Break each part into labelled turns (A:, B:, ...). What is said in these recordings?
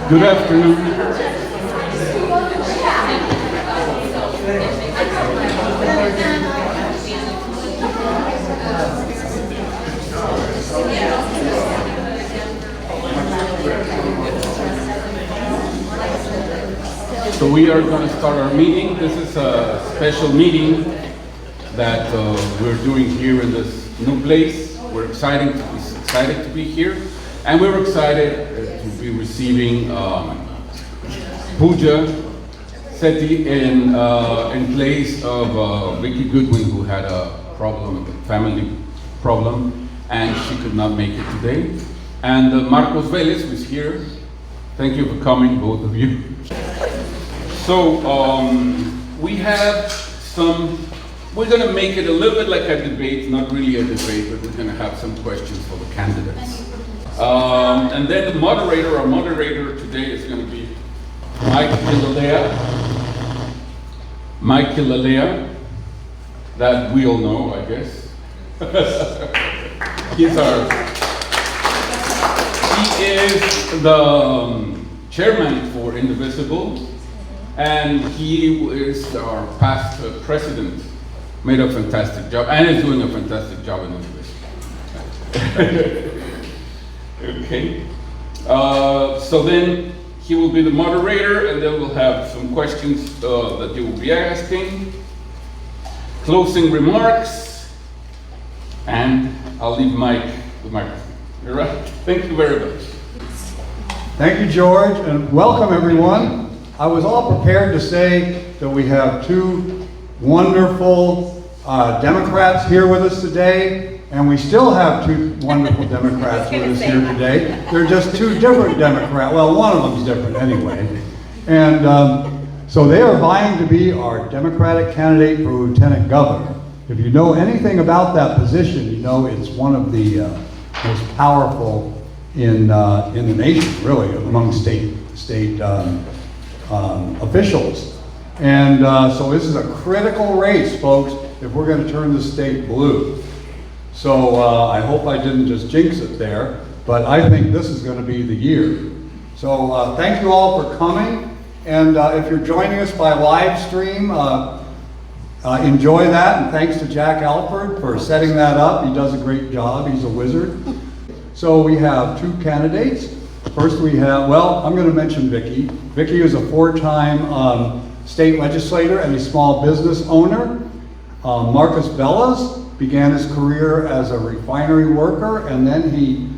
A: Good afternoon. So we are going to start our meeting. This is a special meeting that we're doing here in this new place. We're excited to be here, and we're excited to be receiving Pooja Sethi in place of Vikki Goodwin, who had a family problem, and she could not make it today. And Marcos Vélez, who's here. Thank you for coming, both of you. So we have we're going to make it a little bit like a debate, not really a debate, but we're going to have some questions for the candidates. And then the moderator, our moderator today is going to be Mike Killalea, that we all know, I guess. He is the chairman for Indivisible, and he is our past president. Made a fantastic job, and is doing a fantastic job in Indivisible. Okay. So then he will be the moderator, and then we'll have some questions that you will be asking, closing remarks, and I'll leave Mike the microphone. All right. Thank you very much.
B: Thank you, George, and welcome everyone. I was all prepared to say that we have two wonderful Democrats here with us today, and we still have two wonderful Democrats with us here today. They're just two different Democrats. Well, one of them's different anyway. And so they are vying to be our Democratic candidate for Lieutenant Governor. If you know anything about that position, you know it's one of the most powerful in the nation, really, among state officials. And so this is a critical race, folks, if we're going to turn the state blue. So I hope I didn't just jinx it there, but I think this is going to be the year. So thank you all for coming, and if you're joining us by live stream, enjoy that, and thanks to Jack Alford for setting that up. He does a great job. He's a wizard. So we have two candidates. First we have, well, I'm going to mention Vikki. Vikki is a four-time state legislator and a small business owner. Marcos Vélez began his career as a refinery worker, and then he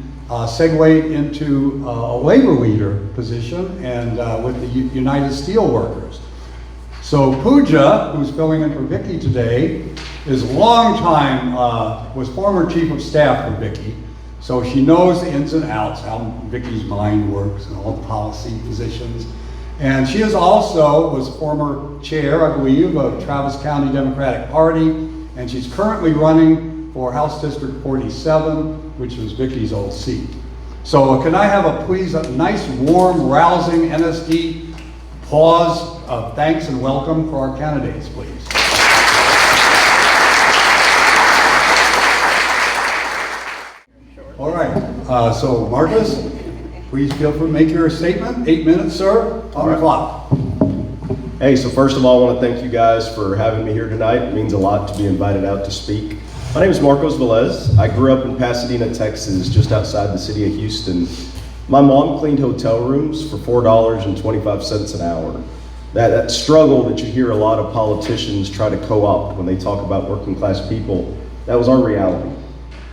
B: segued into a labor leader position and with the United Steelworkers. So Pooja, who's filling in for Vikki today, is was former chief of staff for Vikki. So she knows the ins and outs, how Vikki's mind works and all the policy positions. And she is was former chair, I believe, of Travis County Democratic Party, and she's currently running for House District 47, which was Vikki's old seat. So can I have a nice, warm, rousing NSD applause of thanks and welcome for our candidates, please. All right, so Marcus, please feel free to make your statement. 8 minutes, sir, on the clock.
C: Hey, so first of all, I want to thank you guys for having me here tonight. It means a lot to be invited out to speak. My name is Marcos Vélez. I grew up in Pasadena, Texas, just outside the city of Houston. My mom cleaned hotel rooms for $4.25 an hour. That struggle that you hear a lot of politicians try to co-opt when they talk about working class people, that was our reality.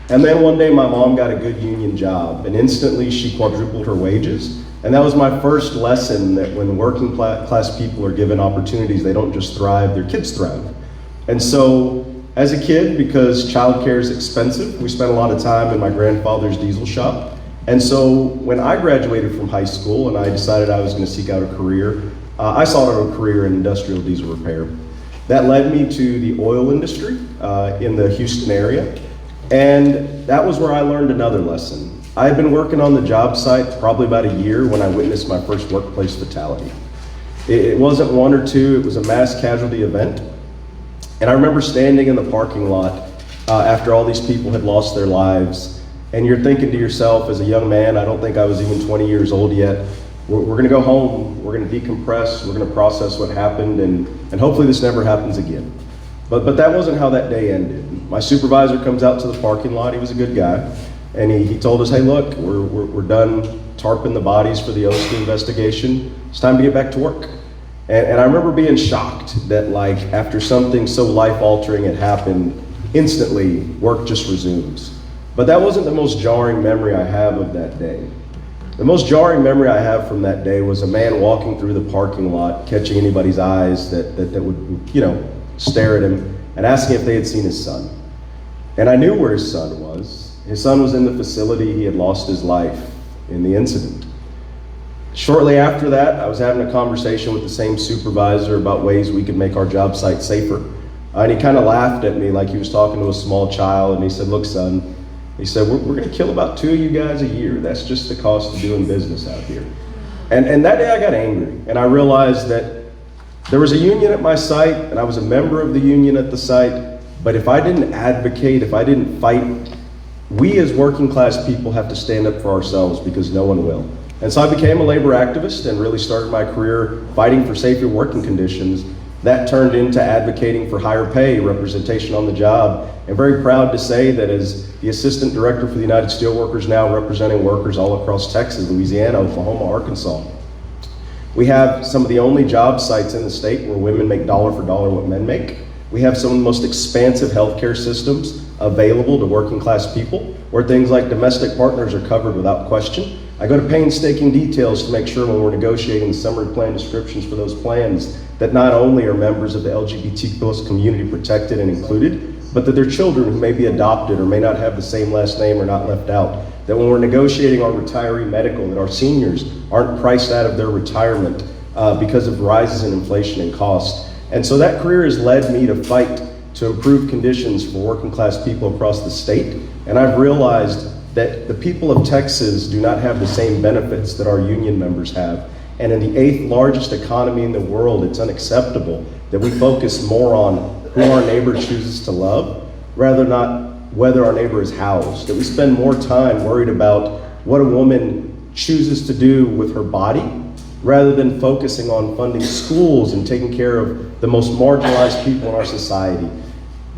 C: And then one day my mom got a good union job, and instantly she quadrupled her wages. And that was my first lesson that when working class people are given opportunities, they don't just thrive, their kids thrive. And so as a kid, because childcare is expensive, we spent a lot of time in my grandfather's diesel shop. And so when I graduated from high school and I decided I was going to seek out a career, I sought out a career in industrial diesel repair. That led me to the oil industry in the Houston area. And that was where I learned another lesson. I had been working on the job site for probably about a year when I witnessed my first workplace fatality. It wasn't one or two, it was a mass casualty event. And I remember standing in the parking lot after all these people had lost their lives, and you're thinking to yourself as a young man, I don't think I was even 20 years old yet, we're going to go home, we're going to decompress, we're going to process what happened, and hopefully this never happens again. But that wasn't how that day ended. My supervisor comes out to the parking lot. He was a good guy, and he told us, hey, look, we're done tarping the bodies for the Osteen investigation. It's time to get back to work. And I remember being shocked that, like, after something so life-altering had happened, instantly work just resumes. But that wasn't the most jarring memory I have of that day. The most jarring memory I have from that day was a man walking through the parking lot, catching anybody's eyes that would, stare at him and asking if they had seen his son. And I knew where his son was. His son was in the facility. He had lost his life in the incident. Shortly after that, I was having a conversation with the same supervisor about ways we could make our job site safer. And he kind of laughed at me like he was talking to a small child, and he said, look, son, he said, we're going to kill about 2 of you guys a year. That's just the cost of doing business out here. And that day I got angry, and I realized that there was a union at my site, and I was a member of the union at the site, but if I didn't advocate, if I didn't fight, we as working class people have to stand up for ourselves, because no one will. And so I became a labor activist and really started my career fighting for safer working conditions. That turned into advocating for higher pay, representation on the job, and very proud to say that as the assistant director for the United Steelworkers, now representing workers all across Texas, Louisiana, Oklahoma, Arkansas. We have some of the only job sites in the state where women make dollar for dollar what men make. We have some of the most expansive healthcare systems available to working class people, where things like domestic partners are covered without question. I go to painstaking details to make sure when we're negotiating the summary plan descriptions for those plans that not only are members of the LGBT+ community protected and included, but that their children who may be adopted or may not have the same last name are not left out. That when we're negotiating our retiree medical, that our seniors aren't priced out of their retirement because of rises in inflation and cost. And so that career has led me to fight to improve conditions for working class people across the state. And I've realized that the people of Texas do not have the same benefits that our union members have. And in the 8th largest economy in the world, it's unacceptable that we focus more on who our neighbor chooses to love, rather not whether our neighbor is housed. That we spend more time worried about what a woman chooses to do with her body, rather than focusing on funding schools and taking care of the most marginalized people in our society.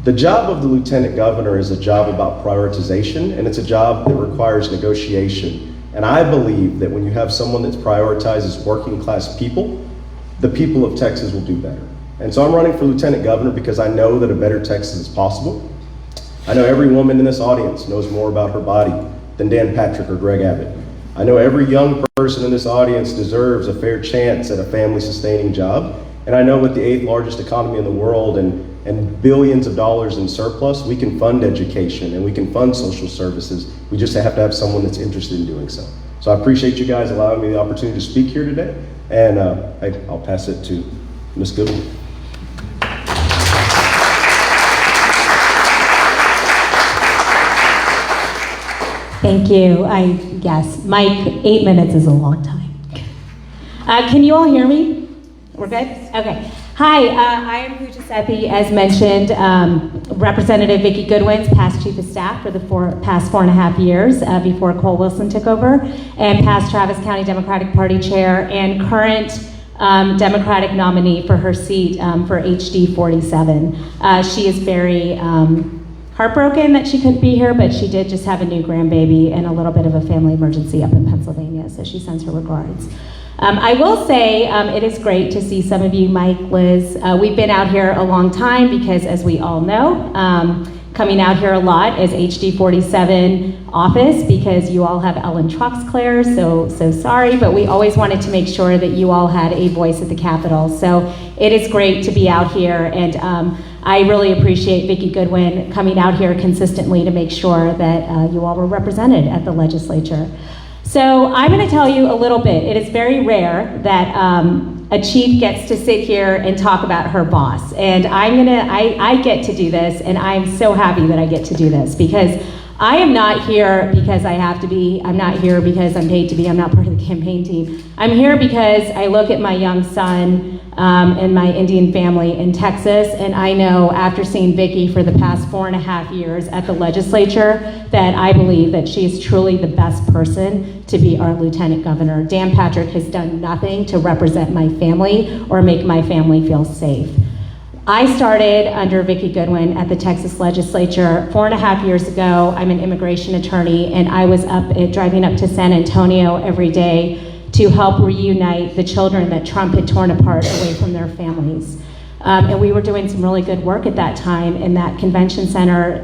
C: The job of the lieutenant governor is a job about prioritization, and it's a job that requires negotiation. And I believe that when you have someone that prioritizes working class people, the people of Texas will do better. And so I'm running for lieutenant governor because I know that a better Texas is possible. I know every woman in this audience knows more about her body than Dan Patrick or Greg Abbott. I know every young person in this audience deserves a fair chance at a family-sustaining job. And I know with the 8th largest economy in the world and billions of dollars in surplus, we can fund education and we can fund social services. We just have to have someone that's interested in doing so. So I appreciate you guys allowing me the opportunity to speak here today. And I'll pass it to Ms. Goodwin.
D: Thank you. Yes, Mike, 8 minutes is a long time. Can you all hear me? We're good? Okay. Hi, I am Pooja Sethi, as mentioned, Representative Vikki Goodwin's past chief of staff for the past 4.5 years before Cole Wilson took over, and past Travis County Democratic Party chair and current Democratic nominee for her seat for HD 47. She is very heartbroken that she couldn't be here, but she did just have a new grandbaby and a little bit of a family emergency up in Pennsylvania, so she sends her regards. I will say it is great to see some of you, Mike, Liz. We've been out here a long time because, as we all know, coming out here a lot is HD 47 office because you all have Ellen Troxclair, so sorry, but we always wanted to make sure that you all had a voice at the Capitol. So it is great to be out here, and I really appreciate Vikki Goodwin coming out here consistently to make sure that you all were represented at the legislature. So I'm going to tell you a little bit. It is very rare that a chief gets to sit here and talk about her boss. And I get to do this, and I'm so happy that I get to do this because I am not here because I have to be. I'm not here because I'm paid to be. I'm not part of the campaign team. I'm here because I look at my young son and my Indian family in Texas, and I know after seeing Vikki for the past 4.5 years at the legislature that I believe that she is truly the best person to be our lieutenant governor. Dan Patrick has done nothing to represent my family or make my family feel safe. I started under Vikki Goodwin at the Texas legislature 4.5 years ago. I'm an immigration attorney, and I was driving up to San Antonio every day to help reunite the children that Trump had torn apart away from their families. And we were doing some really good work at that time in that convention center,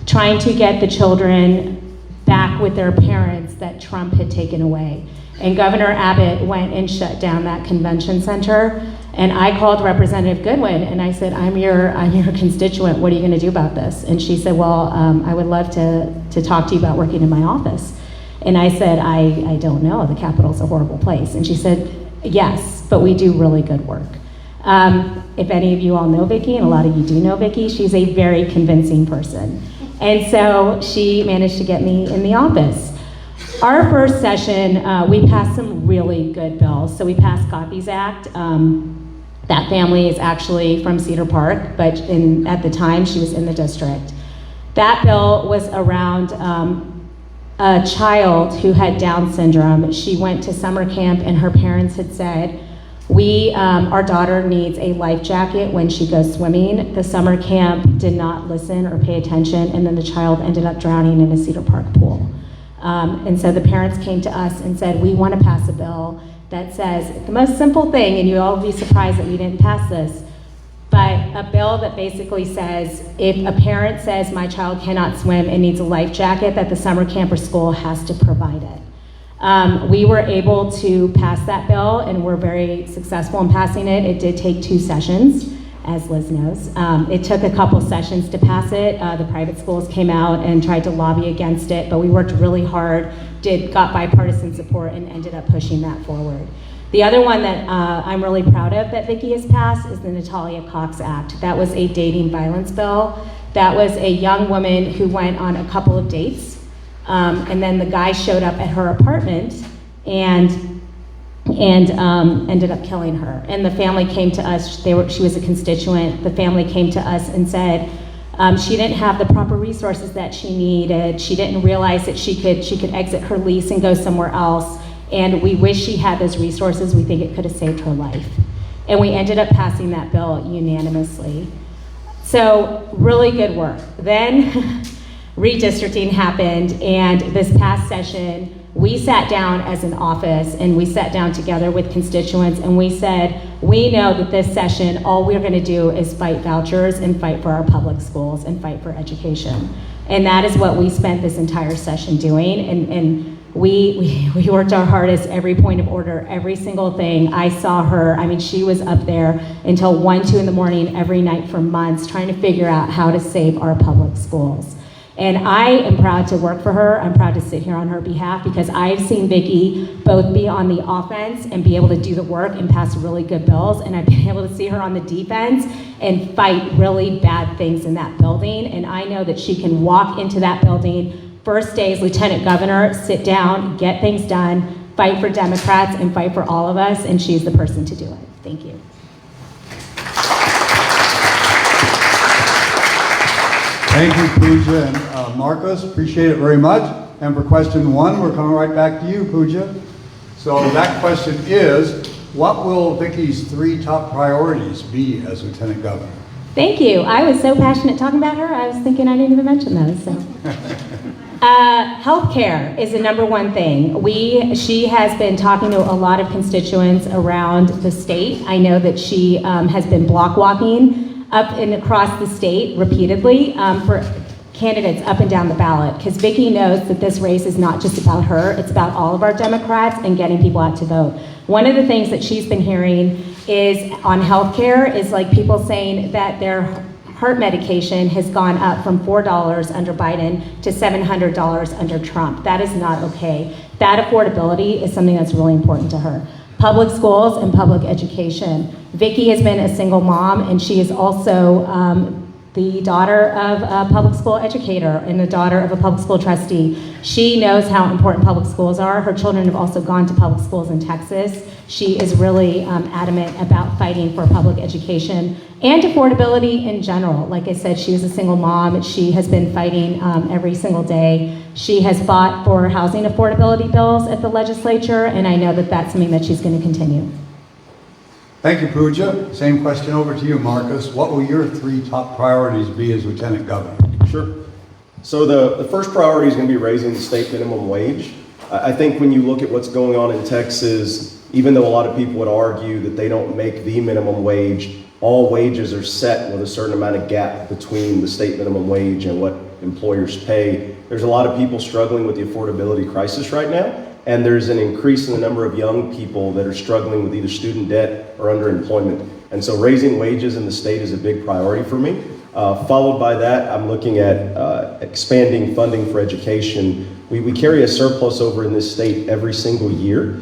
D: trying to get the children back with their parents that Trump had taken away. And Governor Abbott went and shut down that convention center. And I called Representative Goodwin and I said, I'm your constituent, what are you gonna do about this? And she said, well, I would love to talk to you about working in my office. And I said, I don't know, the Capitol's a horrible place. And she said, yes, but we do really good work. If any of you all know Vikki, and a lot of you do know Vikki, she's a very convincing person. And so she managed to get me in the office. Our first session, we passed some really good bills. So we passed Gothi's Act. That family is actually from Cedar Park, but at the time she was in the district. That bill was around a child who had Down syndrome. She went to summer camp and her parents had said, our daughter needs a life jacket when she goes swimming. The summer camp did not listen or pay attention, and then the child ended up drowning in a Cedar Park pool. And so the parents came to us and said, we want to pass a bill that says the most simple thing, and you all will be surprised that we didn't pass this, but a bill that basically says if a parent says my child cannot swim and needs a life jacket, that the summer camp or school has to provide it. We were able to pass that bill and we're very successful in passing it. It did take 2 sessions, as Liz knows. It took a couple sessions to pass it. The private schools came out and tried to lobby against it, but we worked really hard, got bipartisan support, and ended up pushing that forward. The other one that I'm really proud of that Vikki has passed is the Natalia Cox Act. That was a dating violence bill. That was a young woman who went on a couple of dates, and then the guy showed up at her apartment and ended up killing her. And the family came to us, she was a constituent, the family came to us and said she didn't have the proper resources that she needed. She didn't realize that she could exit her lease and go somewhere else. And we wish she had those resources. We think it could have saved her life. And we ended up passing that bill unanimously. So really good work. Then redistricting happened, and this past session, we sat down as an office and we sat down together with constituents and we said, we know that this session, all we're gonna do is fight vouchers and fight for our public schools and fight for education. And that is what we spent this entire session doing. And we worked our hardest, every point of order, every single thing. I saw her, she was up there until 1, 2 in the morning every night for months trying to figure out how to save our public schools. And I am proud to work for her. I'm proud to sit here on her behalf because I've seen Vikki both be on the offense and be able to do the work and pass really good bills. And I've been able to see her on the defense and fight really bad things in that building. And I know that she can walk into that building, first day as lieutenant governor, sit down, get things done, fight for Democrats and fight for all of us. And she's the person to do it. Thank you.
B: Thank you, Pooja and Marcos. Appreciate it very much. And for question 1, we're coming right back to you, Pooja. So that question is, what will Vikki's 3 top priorities be as Lieutenant Governor?
D: Thank you. I was so passionate talking about her, I was thinking I didn't even mention those. So. Healthcare is the #1 thing. She has been talking to a lot of constituents around the state. I know that she has been block walking up and across the state repeatedly for candidates up and down the ballot, because Vikki knows that this race is not just about her, it's about all of our Democrats and getting people out to vote. One of the things that she's been hearing is on healthcare is like people saying that their heart medication has gone up from $4 under Biden to $700 under Trump. That is not okay. That affordability is something that's really important to her. Public schools and public education. Vikki has been a single mom, and she has also the daughter of a public school educator and the daughter of a public school trustee. She knows how important public schools are. Her children have also gone to public schools in Texas. She is really adamant about fighting for public education and affordability in general. Like I said, she is a single mom. She has been fighting every single day. She has fought for housing affordability bills at the legislature, and I know that that's something that she's going to continue.
B: Thank you, Pooja. Same question over to you, Marcus. What will your 3 top priorities be as Lieutenant Governor?
C: Sure. So the first priority is going to be raising the state minimum wage. I think when you look at what's going on in Texas, even though a lot of people would argue that they don't make the minimum wage, all wages are set with a certain amount of gap between the state minimum wage and what employers pay. There's a lot of people struggling with the affordability crisis right now. And there's an increase in the number of young people that are struggling with either student debt or underemployment. And so raising wages in the state is a big priority for me. Followed by that, I'm looking at expanding funding for education. We carry a surplus over in this state every single year.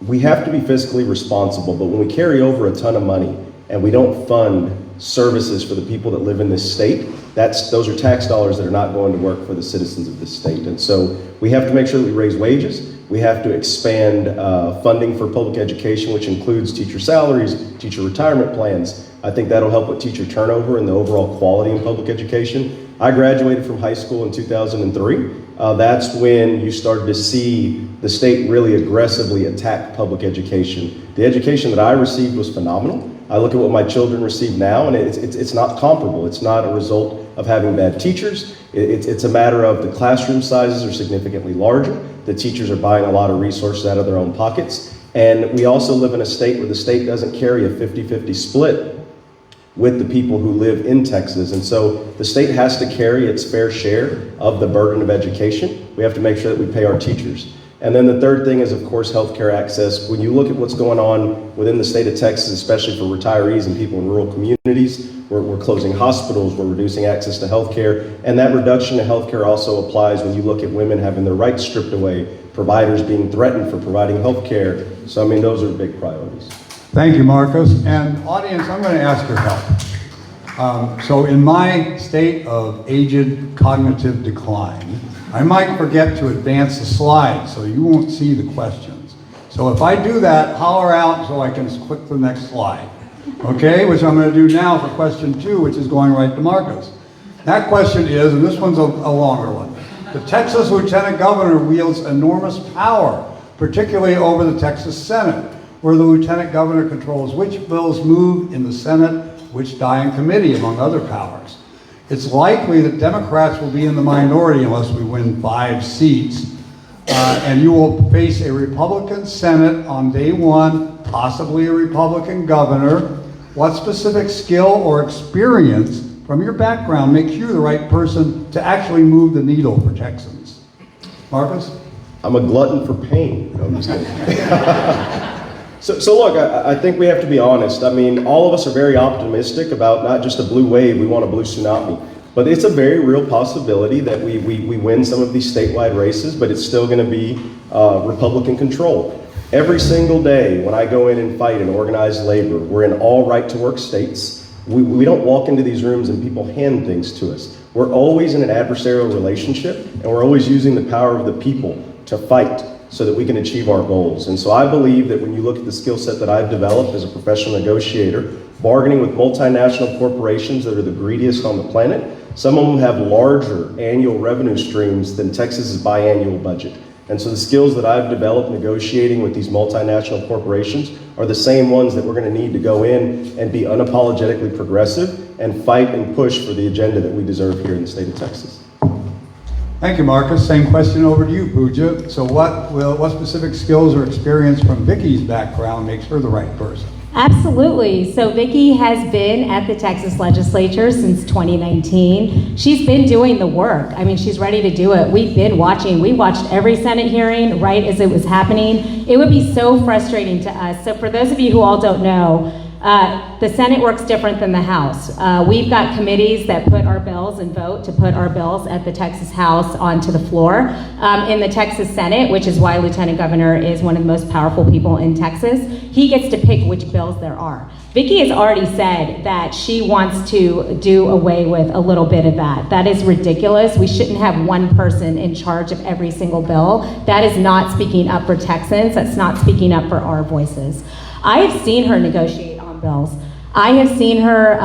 C: We have to be fiscally responsible, but when we carry over a ton of money and we don't fund services for the people that live in this state, those are tax dollars that are not going to work for the citizens of this state. And so we have to make sure that we raise wages. We have to expand funding for public education, which includes teacher salaries, teacher retirement plans. I think that'll help with teacher turnover and the overall quality in public education. I graduated from high school in 2003. That's when you started to see the state really aggressively attack public education. The education that I received was phenomenal. I look at what my children receive now, and it's not comparable. It's not a result of having bad teachers. It's a matter of the classroom sizes are significantly larger. The teachers are buying a lot of resources out of their own pockets. And we also live in a state where the state doesn't carry a 50-50 split with the people who live in Texas. And so the state has to carry its fair share of the burden of education. We have to make sure that we pay our teachers. And then the third thing is, of course, healthcare access. When you look at what's going on within the state of Texas, especially for retirees and people in rural communities, we're closing hospitals, we're reducing access to healthcare, and that reduction in healthcare also applies when you look at women having their rights stripped away, providers being threatened for providing healthcare. So, I mean, those are big priorities.
B: Thank you, Marcus. And audience, I'm going to ask your help. So in my state of aged cognitive decline, I might forget to advance the slides, so you won't see the questions. So if I do that, holler out so I can click to the next slide. Okay, which I'm going to do now for question 2, which is going right to Marcus. That question is, and this one's a longer one, the Texas Lieutenant Governor wields enormous power, particularly over the Texas Senate, where the Lieutenant Governor controls which bills move in the Senate, which die in committee, among other powers. It's likely that Democrats will be in the minority unless we win 5 seats, and you will face a Republican Senate on day 1, possibly a Republican governor. What specific skill or experience from your background makes you the right person to actually move the needle for Texans? Marcus?
C: I'm a glutton for pain. No, I'm just kidding. So look, I think we have to be honest. I mean, all of us are very optimistic about not just a blue wave, we want a blue tsunami. But it's a very real possibility that we win some of these statewide races, but it's still going to be Republican control. Every single day when I go in and fight in organized labor, we're in all right-to-work states. We don't walk into these rooms and people hand things to us. We're always in an adversarial relationship, and we're always using the power of the people to fight so that we can achieve our goals. And so I believe that when you look at the skill set that I've developed as a professional negotiator, bargaining with multinational corporations that are the greediest on the planet, some of them have larger annual revenue streams than Texas's biannual budget. And so the skills that I've developed negotiating with these multinational corporations are the same ones that we're going to need to go in and be unapologetically progressive and fight and push for the agenda that we deserve here in the state of Texas.
B: Thank you, Marcus. Same question over to you, Pooja. So what specific skills or experience from Vikki's background makes her the right person?
D: Absolutely. So Vikki has been at the Texas legislature since 2019. She's been doing the work. I mean, she's ready to do it. We've been watching. We watched every Senate hearing right as it was happening. It would be so frustrating to us. So for those of you who all don't know, The Senate works different than the House. We've got committees that put our bills and vote to put our bills at the Texas House onto the floor. In the Texas Senate, which is why Lieutenant Governor is one of the most powerful people in Texas, he gets to pick which bills there are. Vikki has already said that she wants to do away with a little bit of that. That is ridiculous. We shouldn't have one person in charge of every single bill. That is not speaking up for Texans. That's not speaking up for our voices. I have seen her negotiate on bills. I have seen her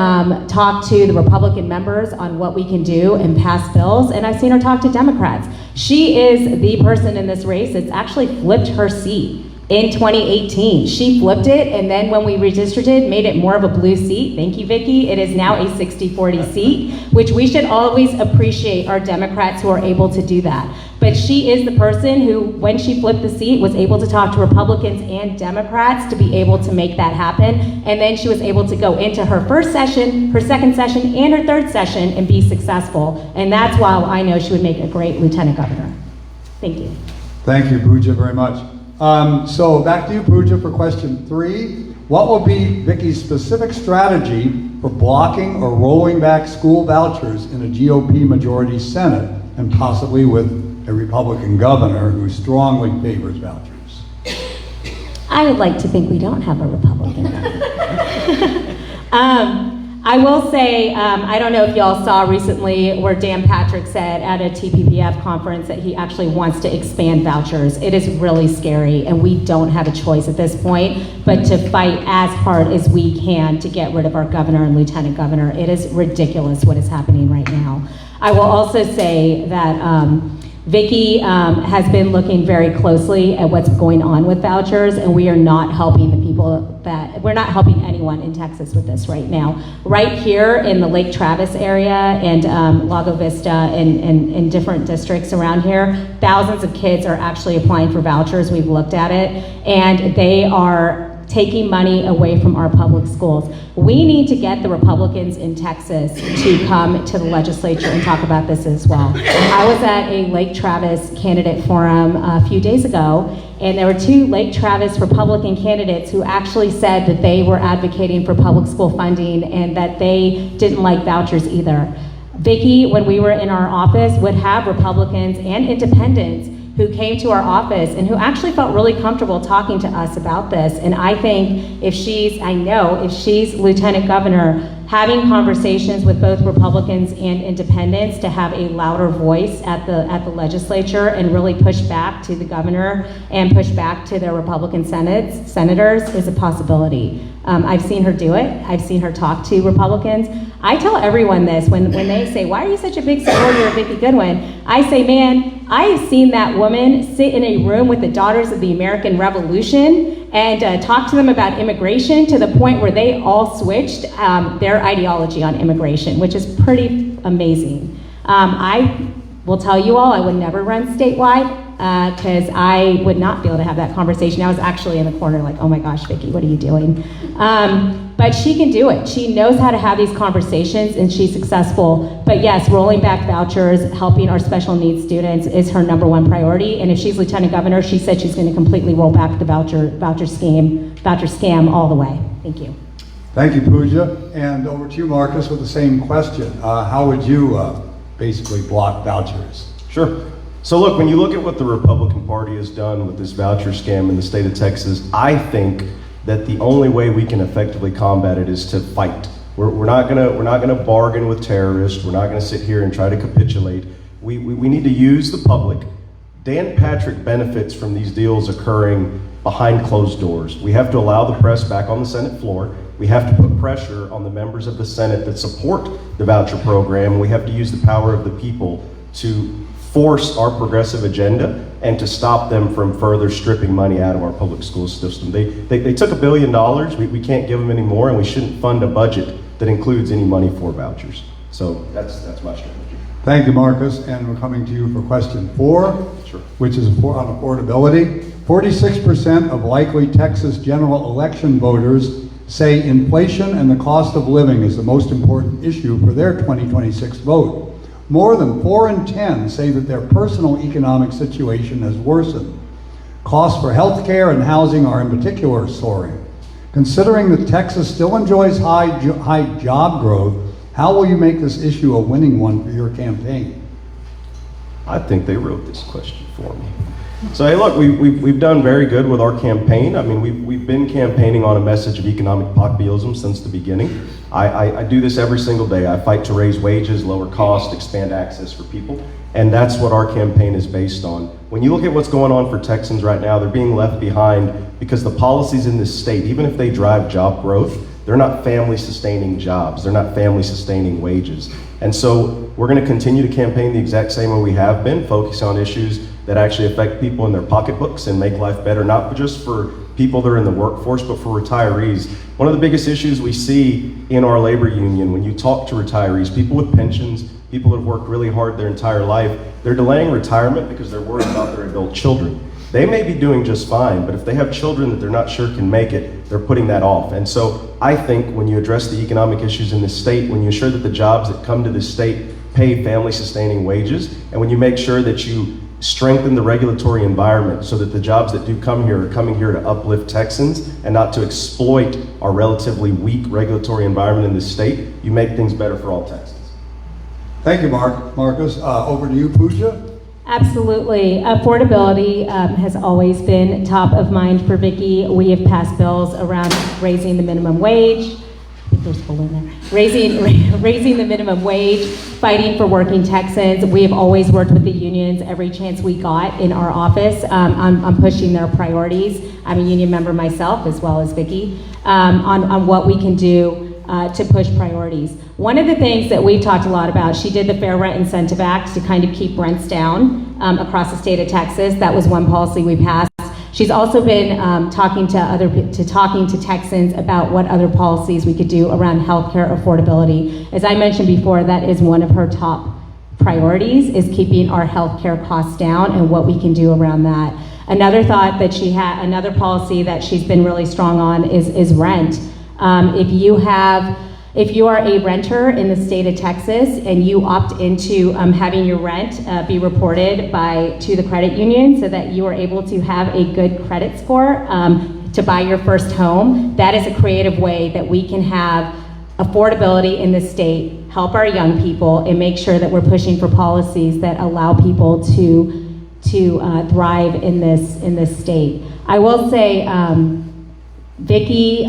D: talk to the Republican members on what we can do and pass bills, and I've seen her talk to Democrats. She is the person in this race that's actually flipped her seat. In 2018, she flipped it, and then when we redistricted, made it more of a blue seat. Thank you, Vikki. It is now a 60-40 seat, which we should always appreciate our Democrats who are able to do that. But she is the person who, when she flipped the seat, was able to talk to Republicans and Democrats to be able to make that happen. And then she was able to go into her first session, her second session, and her third session and be successful. And that's why I know she would make a great lieutenant governor. Thank you.
B: Thank you, Pooja, very much. So back to you, Pooja, for question 3. What will be Vikki's specific strategy for blocking or rolling back school vouchers in a GOP majority Senate, and possibly with a Republican governor who strongly favors vouchers?
D: I would like to think we don't have a Republican governor. I will say, I don't know if y'all saw recently where Dan Patrick said at a TPPF conference that he actually wants to expand vouchers. It is really scary, and we don't have a choice at this point but to fight as hard as we can to get rid of our governor and lieutenant governor. It is ridiculous what is happening right now. I will also say that Vikki has been looking very closely at what's going on with vouchers, and we are not helping the people we're not helping anyone in Texas with this right now. Right here in the Lake Travis area and Lago Vista and different districts around here, thousands of kids are actually applying for vouchers. We've looked at it, and they are taking money away from our public schools. We need to get the Republicans in Texas to come to the legislature and talk about this as well. I was at a Lake Travis candidate forum a few days ago, and there were 2 Lake Travis Republican candidates who actually said that they were advocating for public school funding and that they didn't like vouchers either. Vikki, when we were in our office, would have Republicans and independents who came to our office and who actually felt really comfortable talking to us about this. And I think if she's lieutenant governor, having conversations with both Republicans and independents to have a louder voice at the legislature and really push back to the governor and push back to their Republican senators is a possibility. I've seen her do it. I've seen her talk to Republicans. I tell everyone this when they say, why are you such a big supporter of Vikki Goodwin? I say, man, I have seen that woman sit in a room with the Daughters of the American Revolution and talk to them about immigration to the point where they all switched their ideology on immigration, which is pretty amazing. I will tell you all, I would never run statewide because I would not be able to have that conversation. I was actually in the corner like, oh my gosh, Vikki, what are you doing? But she can do it. She knows how to have these conversations, and she's successful. But yes, rolling back vouchers, helping our special needs students is her #1 priority. And if she's lieutenant governor, she said she's going to completely roll back the voucher scam all the way. Thank you.
B: Thank you, Pooja. And over to you, Marcus, with the same question. How would you basically block vouchers?
C: Sure. So look, when you look at what the Republican Party has done with this voucher scam in the state of Texas, I think that the only way we can effectively combat it is to fight. We're not gonna bargain with terrorists. We're not gonna sit here and try to capitulate. We need to use the public. Dan Patrick benefits from these deals occurring behind closed doors. We have to allow the press back on the Senate floor. We have to put pressure on the members of the Senate that support the voucher program. We have to use the power of the people to force our progressive agenda and to stop them from further stripping money out of our public school system. They took $1 billion, we can't give them any more, and we shouldn't fund a budget that includes any money for vouchers. So that's my strategy.
B: Thank you, Marcus, and we're coming to you for question 4,
C: Sure.
B: which is on affordability. 46% of likely Texas general election voters say inflation and the cost of living is the most important issue for their 2026 vote. More than 4 in 10 say that their personal economic situation has worsened. Costs for health care and housing are in particular soaring. Considering that Texas still enjoys high job growth, how will you make this issue a winning one for your campaign?
C: I think they wrote this question for me. So hey, look, we've done very good with our campaign. I mean, we've been campaigning on a message of economic populism since the beginning. I do this every single day. I fight to raise wages, lower cost, expand access for people, and that's what our campaign is based on. When you look at what's going on for Texans right now, they're being left behind because the policies in this state, even if they drive job growth, they're not family-sustaining jobs. They're not family-sustaining wages. And so we're going to continue to campaign the exact same way we have been, focus on issues that actually affect people in their pocketbooks and make life better, not just for people that are in the workforce, but for retirees. One of the biggest issues we see in our labor union, when you talk to retirees, people with pensions, people that have worked really hard their entire life, they're delaying retirement because they're worried about their adult children. They may be doing just fine, but if they have children that they're not sure can make it, they're putting that off. And so I think when you address the economic issues in this state, when you ensure that the jobs that come to this state pay family-sustaining wages, and when you make sure that you strengthen the regulatory environment so that the jobs that do come here are coming here to uplift Texans and not to exploit our relatively weak regulatory environment in this state, you make things better for all Texans.
B: Thank you, Marcus. Over to you, Pooja.
D: Absolutely. Affordability has always been top of mind for Vikki. We have passed bills around raising the minimum wage. I think there's a balloon there. Raising the minimum wage, fighting for working Texans. We have always worked with the unions every chance we got in our office on pushing their priorities. I'm a union member myself, as well as Vikki, on what we can do to push priorities. One of the things that we've talked a lot about, she did the Fair Rent Incentive Act to kind of keep rents down across the state of Texas. That was one policy we passed. She's also been talking to Texans about what other policies we could do around healthcare affordability. As I mentioned before, that is one of her top priorities, is keeping our healthcare costs down and what we can do around that. Another thought that she had, another policy that she's been really strong on is rent. If you are a renter in the state of Texas and you opt into having your rent be reported to the credit union so that you are able to have a good credit score to buy your first home, that is a creative way that we can have affordability in the state, help our young people, and make sure that we're pushing for policies that allow people to thrive in this state. I will say, Vikki,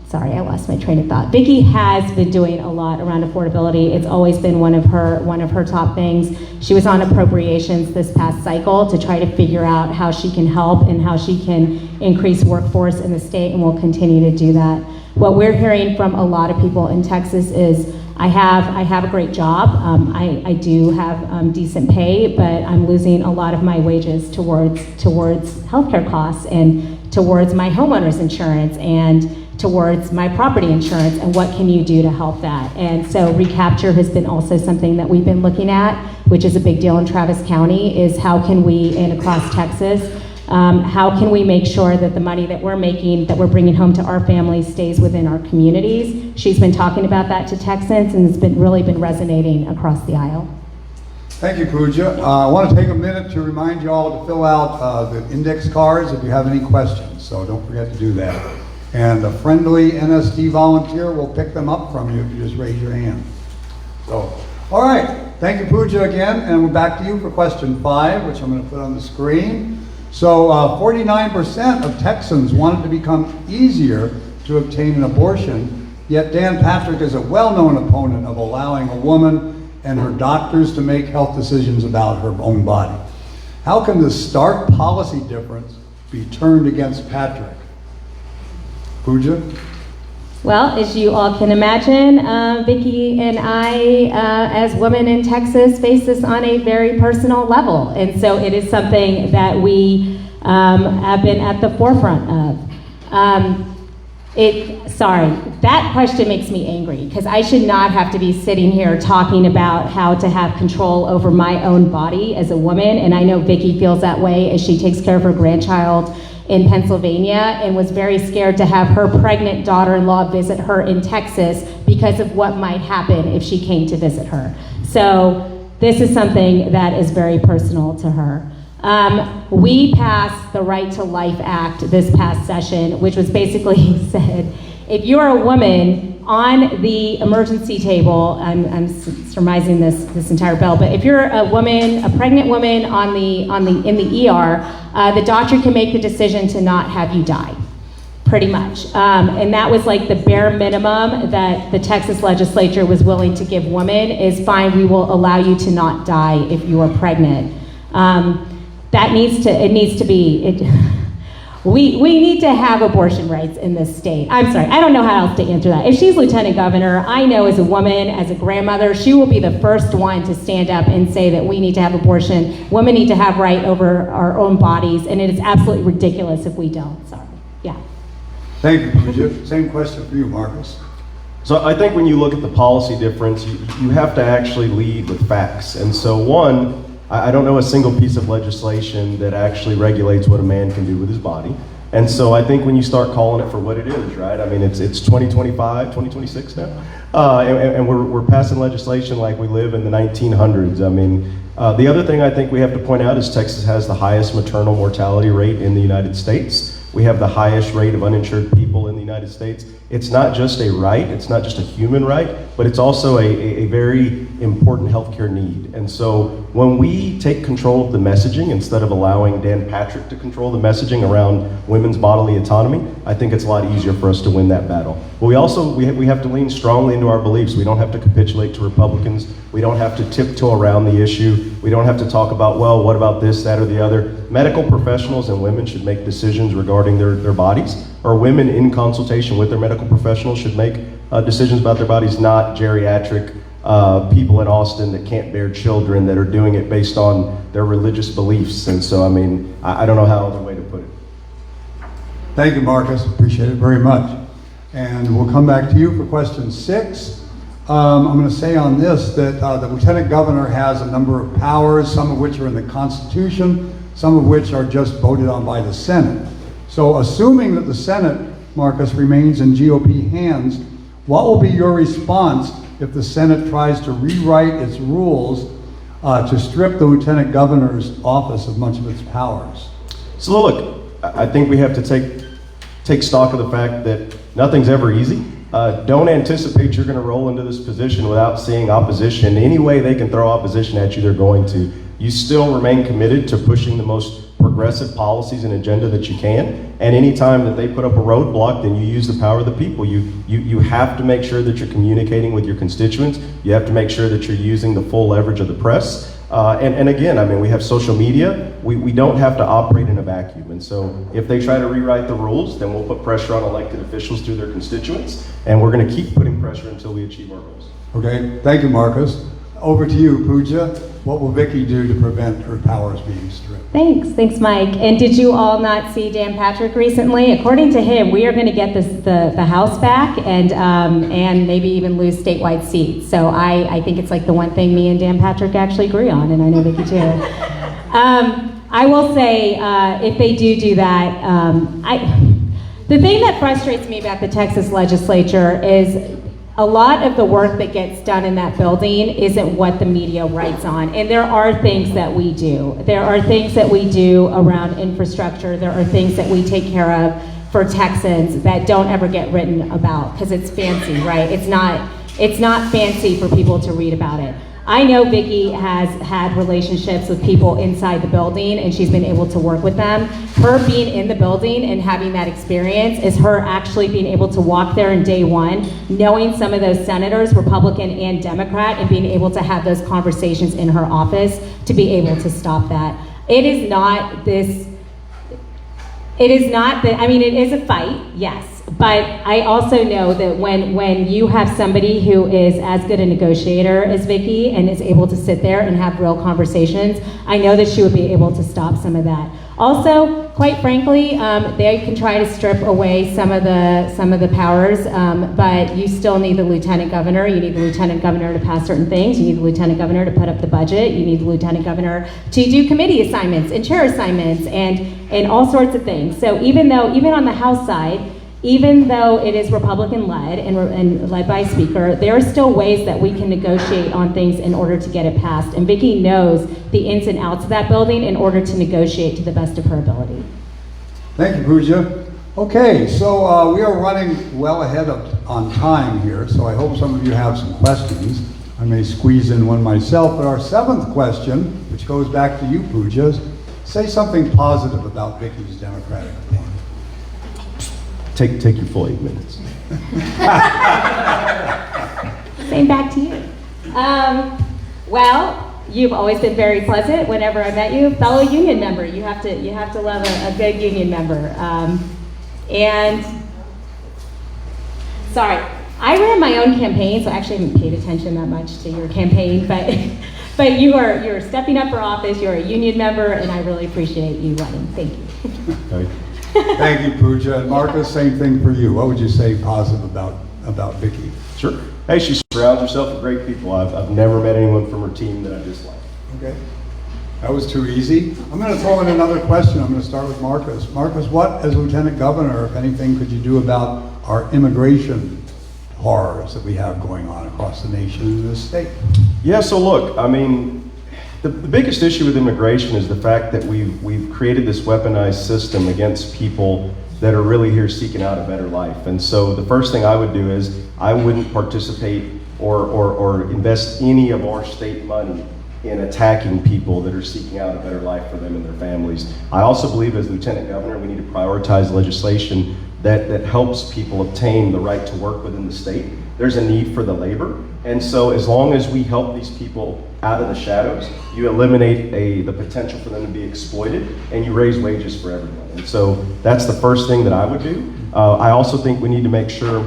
D: sorry, I lost my train of thought. Vikki has been doing a lot around affordability. It's always been one of her top things. She was on appropriations this past cycle to try to figure out how she can help and how she can increase workforce in the state, and will continue to do that. What we're hearing from a lot of people in Texas is, I have a great job. I do have decent pay, but I'm losing a lot of my wages towards healthcare costs and towards my homeowner's insurance and towards my property insurance, and what can you do to help that? And so recapture has been also something that we've been looking at, which is a big deal in Travis County, is how can we, and across Texas, how can we make sure that the money that we're making, that we're bringing home to our families, stays within our communities? She's been talking about that to Texans, and it's really been resonating across the aisle.
B: Thank you, Pooja. I want to take a minute to remind you all to fill out the index cards if you have any questions, so don't forget to do that. And a friendly NSD volunteer will pick them up from you if you just raise your hand. So, all right, thank you, Pooja, again, and we're back to you for question 5, which I'm going to put on the screen. So 49% of Texans want it to become easier to obtain an abortion, yet Dan Patrick is a well-known opponent of allowing a woman and her doctors to make health decisions about her own body. How can this stark policy difference be turned against Patrick? Pooja?
D: Well, as you all can imagine, Vikki and I, as women in Texas, face this on a very personal level. And so it is something that we have been at the forefront of. Sorry, that question makes me angry, because I should not have to be sitting here talking about how to have control over my own body as a woman. And I know Vikki feels that way as she takes care of her grandchild in Pennsylvania, and was very scared to have her pregnant daughter-in-law visit her in Texas because of what might happen if she came to visit her. So this is something that is very personal to her. We passed the Right to Life Act this past session, which was basically said, if you're a woman on the emergency table, I'm surmising this entire bill, but if you're a woman, a pregnant woman in the ER, the doctor can make the decision to not have you die, pretty much. And that was like the bare minimum that the Texas legislature was willing to give women is fine, we will allow you to not die if you are pregnant. We need to have abortion rights in this state. I'm sorry, I don't know how else to answer that. If she's lieutenant governor, I know as a woman, as a grandmother, she will be the first one to stand up and say that we need to have abortion. Women need to have right over our own bodies, and it is absolutely ridiculous if we don't. Sorry, yeah.
B: Thank you, Pooja. Same question for you, Marcus.
C: So I think when you look at the policy difference, you have to actually lead with facts. And so one, I don't know a single piece of legislation that actually regulates what a man can do with his body. And so I think when you start calling it for what it is, right? I mean, it's 2025, 2026 now, and we're passing legislation like we live in the 1900s. I mean, the other thing I think we have to point out is Texas has the highest maternal mortality rate in the United States. We have the highest rate of uninsured people in the United States. It's not just a right, it's not just a human right, but it's also a very important healthcare need. And so when we take control of the messaging, instead of allowing Dan Patrick to control the messaging around women's bodily autonomy, I think it's a lot easier for us to win that battle. But we have to lean strongly into our beliefs. We don't have to capitulate to Republicans. We don't have to tiptoe around the issue. We don't have to talk about, well, what about this, that, or the other. Medical professionals and women should make decisions regarding their bodies, or women in consultation with their medical professionals should make decisions about their bodies, not geriatric people in Austin that can't bear children that are doing it based on their religious beliefs. And so, I mean, I don't know how other way to put it.
B: Thank you, Marcus. Appreciate it very much. And we'll come back to you for question 6. I'm going to say on this that the Lieutenant Governor has a number of powers, some of which are in the Constitution, some of which are just voted on by the Senate. So assuming that the Senate, Marcus, remains in GOP hands, what will be your response if the Senate tries to rewrite its rules to strip the Lieutenant Governor's office of much of its powers?
C: So look, I think we have to take stock of the fact that nothing's ever easy. Don't anticipate you're going to roll into this position without seeing opposition. Any way they can throw opposition at you, they're going to. You still remain committed to pushing the most progressive policies and agenda that you can. And any time that they put up a roadblock, then you use the power of the people. You have to make sure that you're communicating with your constituents. You have to make sure that you're using the full leverage of the press. And again, I mean, we have social media. We don't have to operate in a vacuum. And so if they try to rewrite the rules, then we'll put pressure on elected officials through their constituents. And we're going to keep putting pressure until we achieve our goals.
B: Okay, thank you, Marcus. Over to you, Pooja. What will Vikki do to prevent her powers being stripped?
D: Thanks, Mike. And did you all not see Dan Patrick recently? According to him, we are going to get the House back and maybe even lose statewide seats. So I think it's like the one thing me and Dan Patrick actually agree on, and I know Vikki too. I will say, if they do that, the thing that frustrates me about the Texas legislature is a lot of the work that gets done in that building isn't what the media writes on. And there are things that we do. There are things that we do around infrastructure. There are things that we take care of for Texans that don't ever get written about because it's fancy, right? It's not fancy for people to read about it. I know Vikki has had relationships with people inside the building and she's been able to work with them. Her being in the building and having that experience is her actually being able to walk there in day one, knowing some of those senators, Republican and Democrat, and being able to have those conversations in her office to be able to stop that. It is not I mean, it is a fight, yes. But I also know that when you have somebody who is as good a negotiator as Vikki and is able to sit there and have real conversations, I know that she would be able to stop some of that. Also, quite frankly, they can try to strip away some of the powers, but you still need the lieutenant governor. You need the lieutenant governor to pass certain things. You need the lieutenant governor to put up the budget. You need the lieutenant governor to do committee assignments and chair assignments and all sorts of things. So even on the House side, even though it is Republican-led and led by a speaker, there are still ways that we can negotiate on things in order to get it passed. And Vikki knows the ins and outs of that building in order to negotiate to the best of her ability.
B: Thank you, Pooja. Okay, so we are running well ahead on time here, so I hope some of you have some questions. I may squeeze in one myself, but our 7th question, which goes back to you, Pooja, is say something positive about Vikki's Democratic Party.
C: Take your full 8 minutes.
D: Same back to you. Well, you've always been very pleasant whenever I met you. Fellow union member, you have to love a good union member. And sorry, I ran my own campaign, so I actually haven't paid attention that much to your campaign, but you're stepping up for office, you're a union member, and I really appreciate you running. Thank you.
C: Thank you.
B: Thank you, Pooja. And Marcus, same thing for you. What would you say positive about Vikki?
C: Sure. Hey, she surrounds herself with great people. I've never met anyone from her team that I dislike.
B: Okay. That was too easy. I'm going to throw in another question. I'm going to start with Marcus. Marcus, what, as Lieutenant Governor, if anything, could you do about our immigration horrors that we have going on across the nation and the state?
C: Yeah, so look, I mean, the biggest issue with immigration is the fact that we've created this weaponized system against people that are really here seeking out a better life. And so the first thing I would do is I wouldn't participate or invest any of our state money in attacking people that are seeking out a better life for them and their families. I also believe as Lieutenant Governor, we need to prioritize legislation that helps people obtain the right to work within the state. There's a need for the labor. And so as long as we help these people out of the shadows, you eliminate the potential for them to be exploited and you raise wages for everyone. And so that's the first thing that I would do. I also think we need to make sure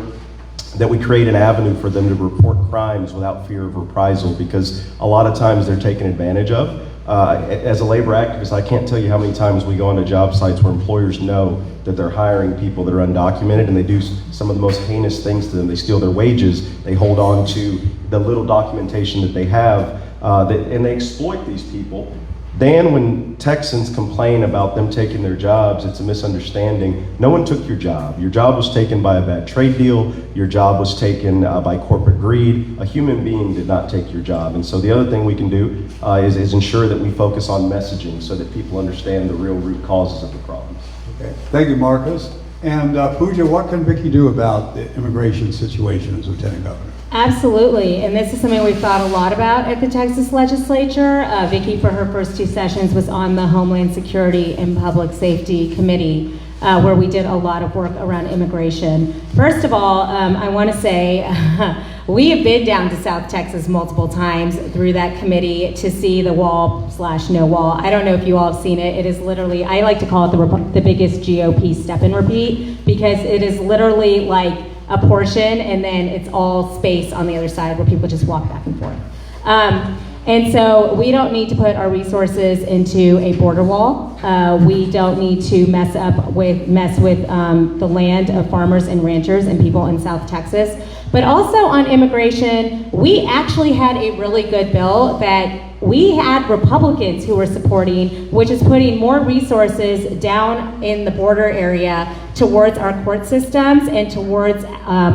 C: that we create an avenue for them to report crimes without fear of reprisal, because a lot of times they're taken advantage of. As a labor activist, I can't tell you how many times we go onto job sites where employers know that they're hiring people that are undocumented and they do some of the most heinous things to them. They steal their wages, they hold on to the little documentation that they have, and they exploit these people. Then when Texans complain about them taking their jobs, it's a misunderstanding. No one took your job. Your job was taken by a bad trade deal. Your job was taken by corporate greed. A human being did not take your job. And so the other thing we can do is ensure that we focus on messaging so that people understand the real root causes of the problems.
B: Okay. Thank you, Marcus. And Pooja, what can Vikki do about the immigration situation as Lieutenant Governor?
D: Absolutely, and this is something we've thought a lot about at the Texas Legislature. Vikki, for her first 2 sessions, was on the Homeland Security and Public Safety Committee, where we did a lot of work around immigration. First of all, I want to say we have been down to South Texas multiple times through that committee to see the wall/no wall. I don't know if you all have seen it. It is literally, I like to call it the biggest GOP step and repeat, because it is literally like a portion and then it's all space on the other side where people just walk back and forth. And so we don't need to put our resources into a border wall. We don't need to mess with the land of farmers and ranchers and people in South Texas. But also on immigration, we actually had a really good bill that we had Republicans who were supporting, which is putting more resources down in the border area towards our court systems and towards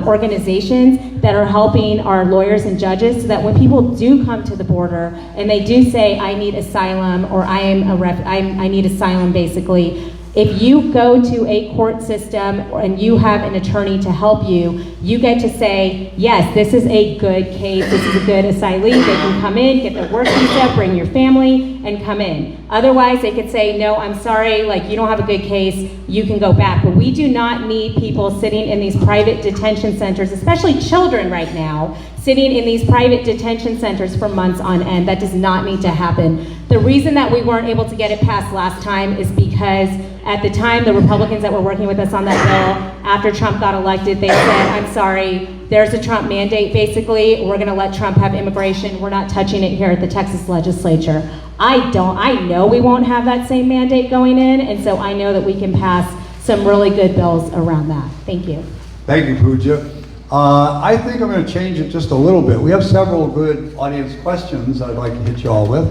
D: organizations that are helping our lawyers and judges, so that when people do come to the border and they do say, I need asylum, or I need asylum basically, if you go to a court system and you have an attorney to help you, you get to say, yes, this is a good case, this is a good asylee, they can come in, get their work visa, bring your family, and come in. Otherwise, they could say, no, I'm sorry, like you don't have a good case, you can go back. But we do not need people sitting in these private detention centers, especially children right now, sitting in these private detention centers for months on end. That does not need to happen. The reason that we weren't able to get it passed last time is because at the time, the Republicans that were working with us on that bill, after Trump got elected, they said, I'm sorry, there's a Trump mandate, basically, we're gonna let Trump have immigration, we're not touching it here at the Texas Legislature. I know we won't have that same mandate going in, and so I know that we can pass some really good bills around that. Thank you.
B: Thank you, Pooja. I think I'm going to change it just a little bit. We have several good audience questions I'd like to hit you all with.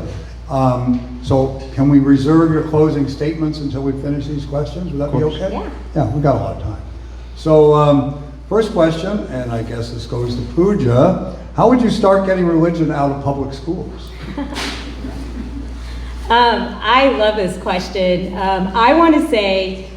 B: So can we reserve your closing statements until we finish these questions? Would that be okay?
D: Yeah.
B: Yeah, we've got a lot of time. So, first question, and I guess this goes to Pooja. How would you start getting religion out of public schools?
D: I love this question. I want to say,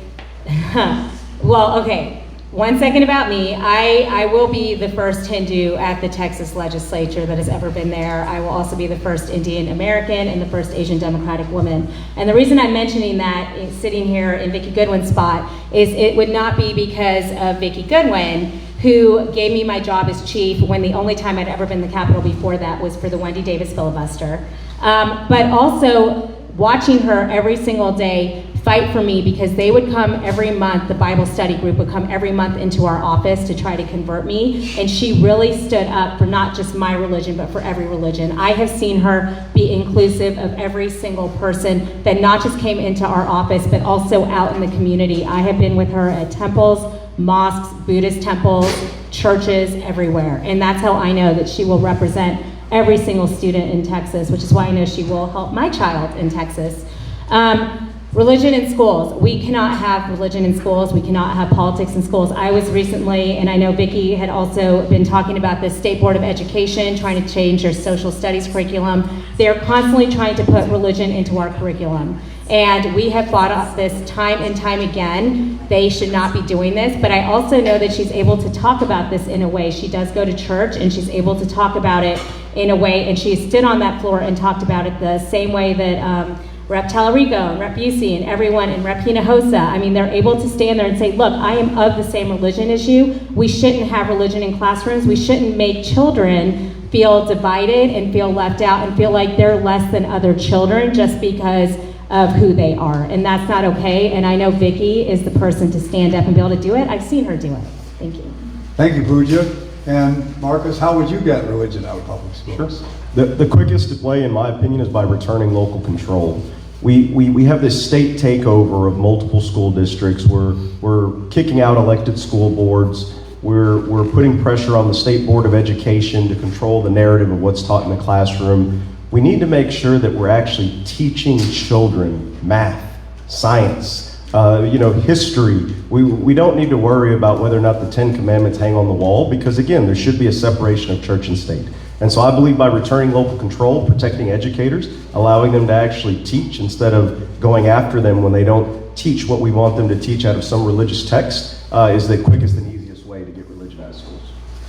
D: well, okay, 1 second about me. I will be the first Hindu at the Texas legislature that has ever been there. I will also be the first Indian American and the first Asian Democratic woman. And the reason I'm mentioning that, sitting here in Vikki Goodwin's spot, is it would not be because of Vikki Goodwin, who gave me my job as chief when the only time I'd ever been in the Capitol before that was for the Wendy Davis filibuster. But also watching her every single day fight for me, because they would come every month, the Bible study group would come every month into our office to try to convert me, and she really stood up for not just my religion, but for every religion. I have seen her be inclusive of every single person that not just came into our office, but also out in the community. I have been with her at temples, mosques, Buddhist temples, churches, everywhere. And that's how I know that she will represent every single student in Texas, which is why I know she will help my child in Texas. Religion in schools. We cannot have religion in schools. We cannot have politics in schools. I was recently, and I know Vikki had also been talking about the State Board of Education trying to change their social studies curriculum. They're constantly trying to put religion into our curriculum. And we have fought up this time and time again. They should not be doing this, but I also know that she's able to talk about this in a way. She does go to church, and she's able to talk about it in a way, and she stood on that floor and talked about it the same way that Rep. Talarico and Rep. Busey and everyone and Rep. Hinojosa, I mean, they're able to stand there and say, look, I am of the same religion as you. We shouldn't have religion in classrooms. We shouldn't make children feel divided and feel left out and feel like they're less than other children just because of who they are. And that's not okay. And I know Vikki is the person to stand up and be able to do it. I've seen her do it. Thank you.
B: Thank you, Pooja. And Marcus, how would you get religion out of public schools?
C: Sure. The quickest way, in my opinion, is by returning local control. We have this state takeover of multiple school districts. We're kicking out elected school boards. We're putting pressure on the State Board of Education to control the narrative of what's taught in the classroom. We need to make sure that we're actually teaching children math, science, history. We don't need to worry about whether or not the 10 Commandments hang on the wall, because again, there should be a separation of church and state. And so I believe by returning local control, protecting educators, allowing them to actually teach instead of going after them when they don't teach what we want them to teach out of some religious text, is the quickest and easiest way to get religion out of schools.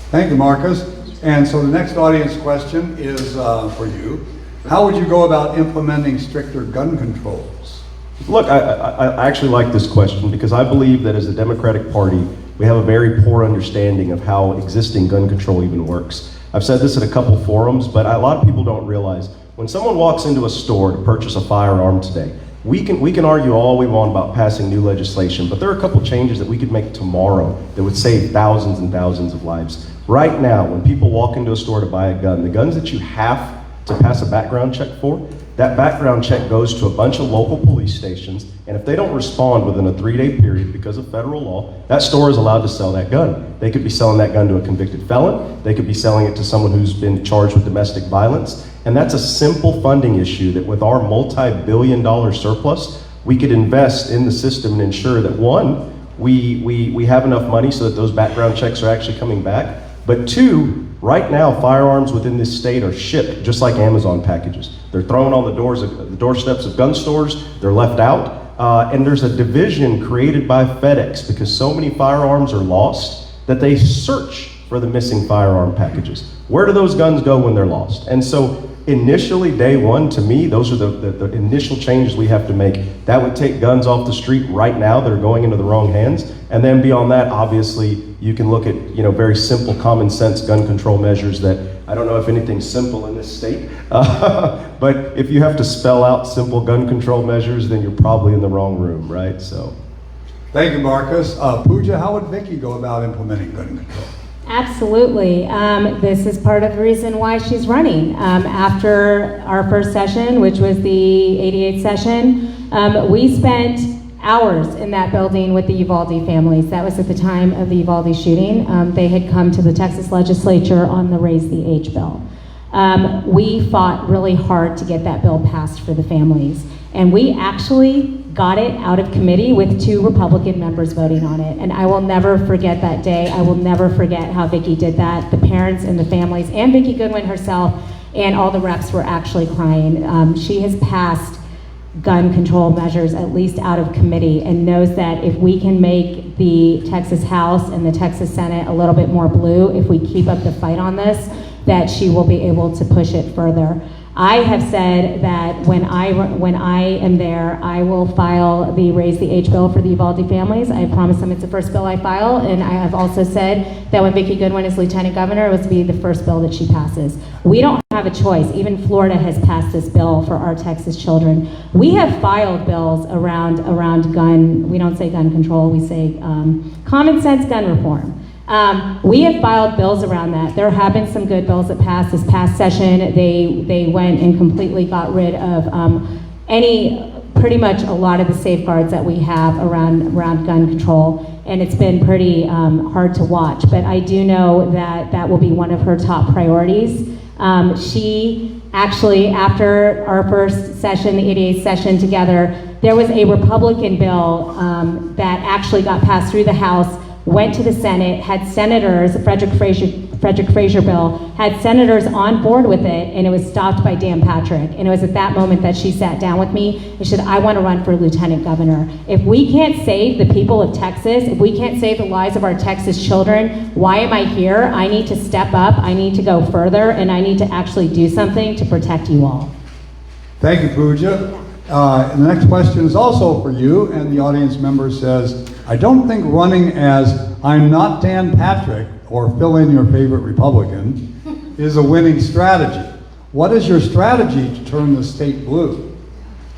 B: Thank you, Marcus. And so the next audience question is for you. How would you go about implementing stricter gun controls?
C: Look, I actually like this question because I believe that as a Democratic Party, we have a very poor understanding of how existing gun control even works. I've said this at a couple forums, but a lot of people don't realize when someone walks into a store to purchase a firearm today, we can argue all we want about passing new legislation, but there are a couple changes that we could make tomorrow that would save thousands and thousands of lives. Right now, when people walk into a store to buy a gun, the guns that you have to pass a background check for, that background check goes to a bunch of local police stations, and if they don't respond within a 3-day period because of federal law, that store is allowed to sell that gun. They could be selling that gun to a convicted felon, they could be selling it to someone who's been charged with domestic violence, and that's a simple funding issue that with our multi-billion-dollar surplus, we could invest in the system and ensure that one, we have enough money so that those background checks are actually coming back, but two, right now, firearms within this state are shipped just like Amazon packages. They're thrown on the doorsteps of gun stores, they're left out, and there's a division created by FedEx because so many firearms are lost that they search for the missing firearm packages. Where do those guns go when they're lost? And so initially, day one, to me, those are the initial changes we have to make. That would take guns off the street right now that are going into the wrong hands. And then beyond that, obviously, you can look at very simple common sense gun control measures that I don't know if anything's simple in this state, but if you have to spell out simple gun control measures, then you're probably in the wrong room, right? So,
B: thank you, Marcus. Pooja, how would Vikki go about implementing gun control?
D: Absolutely. This is part of the reason why she's running. After our first session, which was the 88th session, we spent hours in that building with the Uvalde families. That was at the time of the Uvalde shooting. They had come to the Texas legislature on the Raise the Age bill. We fought really hard to get that bill passed for the families. And we actually got it out of committee with 2 Republican members voting on it. And I will never forget that day. I will never forget how Vikki did that. The parents and the families and Vikki Goodwin herself and all the reps were actually crying. She has passed gun control measures at least out of committee and knows that if we can make the Texas House and the Texas Senate a little bit more blue, if we keep up the fight on this, that she will be able to push it further. I have said that when I am there, I will file the raise the age bill for the Uvalde families. I promised them it's the first bill I file, and I have also said that when Vikki Goodwin is lieutenant governor, it was to be the first bill that she passes. We don't have a choice. Even Florida has passed this bill for our Texas children. We have filed bills around gun, we don't say gun control, we say common sense gun reform. We have filed bills around that. There have been some good bills that passed this past session. They went and completely got rid of pretty much a lot of the safeguards that we have around gun control, and it's been pretty hard to watch. But I do know that that will be one of her top priorities. She actually, after our first session, the 88th session together, there was a Republican bill that actually got passed through the House, went to the Senate, had senators, Frederick Fraser bill, had senators on board with it, and it was stopped by Dan Patrick. And it was at that moment that she sat down with me and said, I want to run for lieutenant governor. If we can't save the people of Texas, if we can't save the lives of our Texas children, why am I here? I need to step up, I need to go further, and I need to actually do something to protect you all.
B: Thank you, Pooja. And the next question is also for you, and the audience member says, I don't think running as I'm not Dan Patrick, or fill in your favorite Republican, is a winning strategy. What is your strategy to turn the state blue?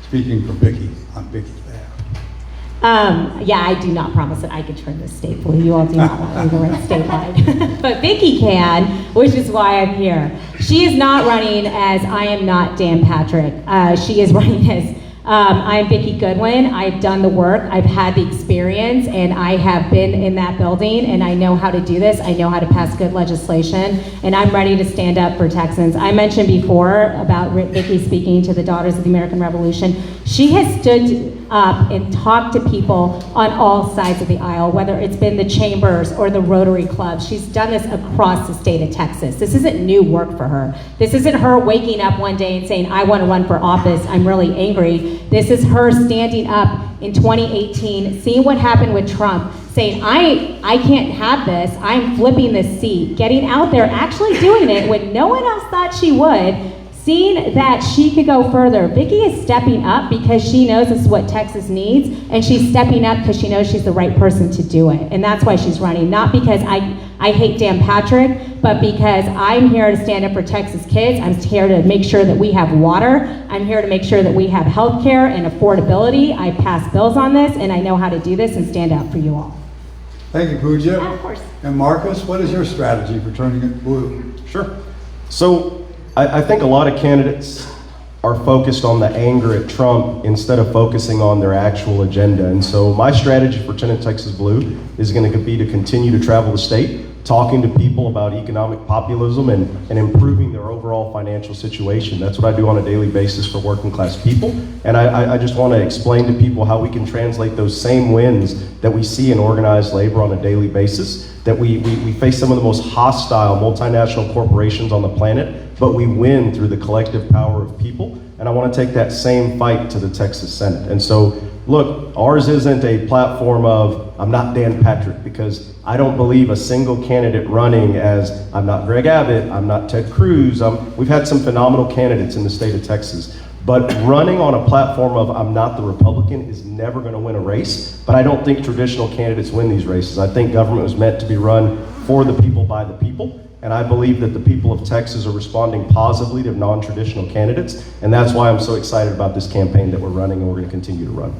B: Speaking for Vikki, on Vikki's behalf.
D: Yeah, I do not promise that I can turn this state blue. You all do not want me to run statewide. But Vikki can, which is why I'm here. She is not running as I am not Dan Patrick. She is running as I'm Vikki Goodwin. I've done the work, I've had the experience, and I have been in that building, and I know how to do this. I know how to pass good legislation, and I'm ready to stand up for Texans. I mentioned before about Vikki speaking to the Daughters of the American Revolution. She has stood up and talked to people on all sides of the aisle, whether it's been the chambers or the Rotary clubs. She's done this across the state of Texas. This isn't new work for her. This isn't her waking up one day and saying, I want to run for office, I'm really angry. This is her standing up in 2018, seeing what happened with Trump, saying, I can't have this, I'm flipping this seat, getting out there, actually doing it when no one else thought she would, seeing that she could go further. Vikki is stepping up because she knows this is what Texas needs, and she's stepping up because she knows she's the right person to do it. And that's why she's running, not because I hate Dan Patrick, but because I'm here to stand up for Texas kids. I'm here to make sure that we have water. I'm here to make sure that we have health care and affordability. I pass bills on this, and I know how to do this and stand up for you all.
B: Thank you, Pooja.
D: Yeah, of course.
B: And Marcus, what is your strategy for turning it blue?
C: Sure. So I think a lot of candidates are focused on the anger at Trump instead of focusing on their actual agenda. And so my strategy for turning Texas blue is going to be to continue to travel the state, talking to people about economic populism and improving their overall financial situation. That's what I do on a daily basis for working class people. And I just want to explain to people how we can translate those same wins that we see in organized labor on a daily basis, that we face some of the most hostile multinational corporations on the planet, but we win through the collective power of people. And I want to take that same fight to the Texas Senate. And so, look, ours isn't a platform of, I'm not Dan Patrick, because I don't believe a single candidate running as, I'm not Greg Abbott, I'm not Ted Cruz. We've had some phenomenal candidates in the state of Texas. But running on a platform of, I'm not the Republican, is never going to win a race. But I don't think traditional candidates win these races. I think government was meant to be run for the people, by the people. And I believe that the people of Texas are responding positively to non-traditional candidates. And that's why I'm so excited about this campaign that we're running and we're going to continue to run.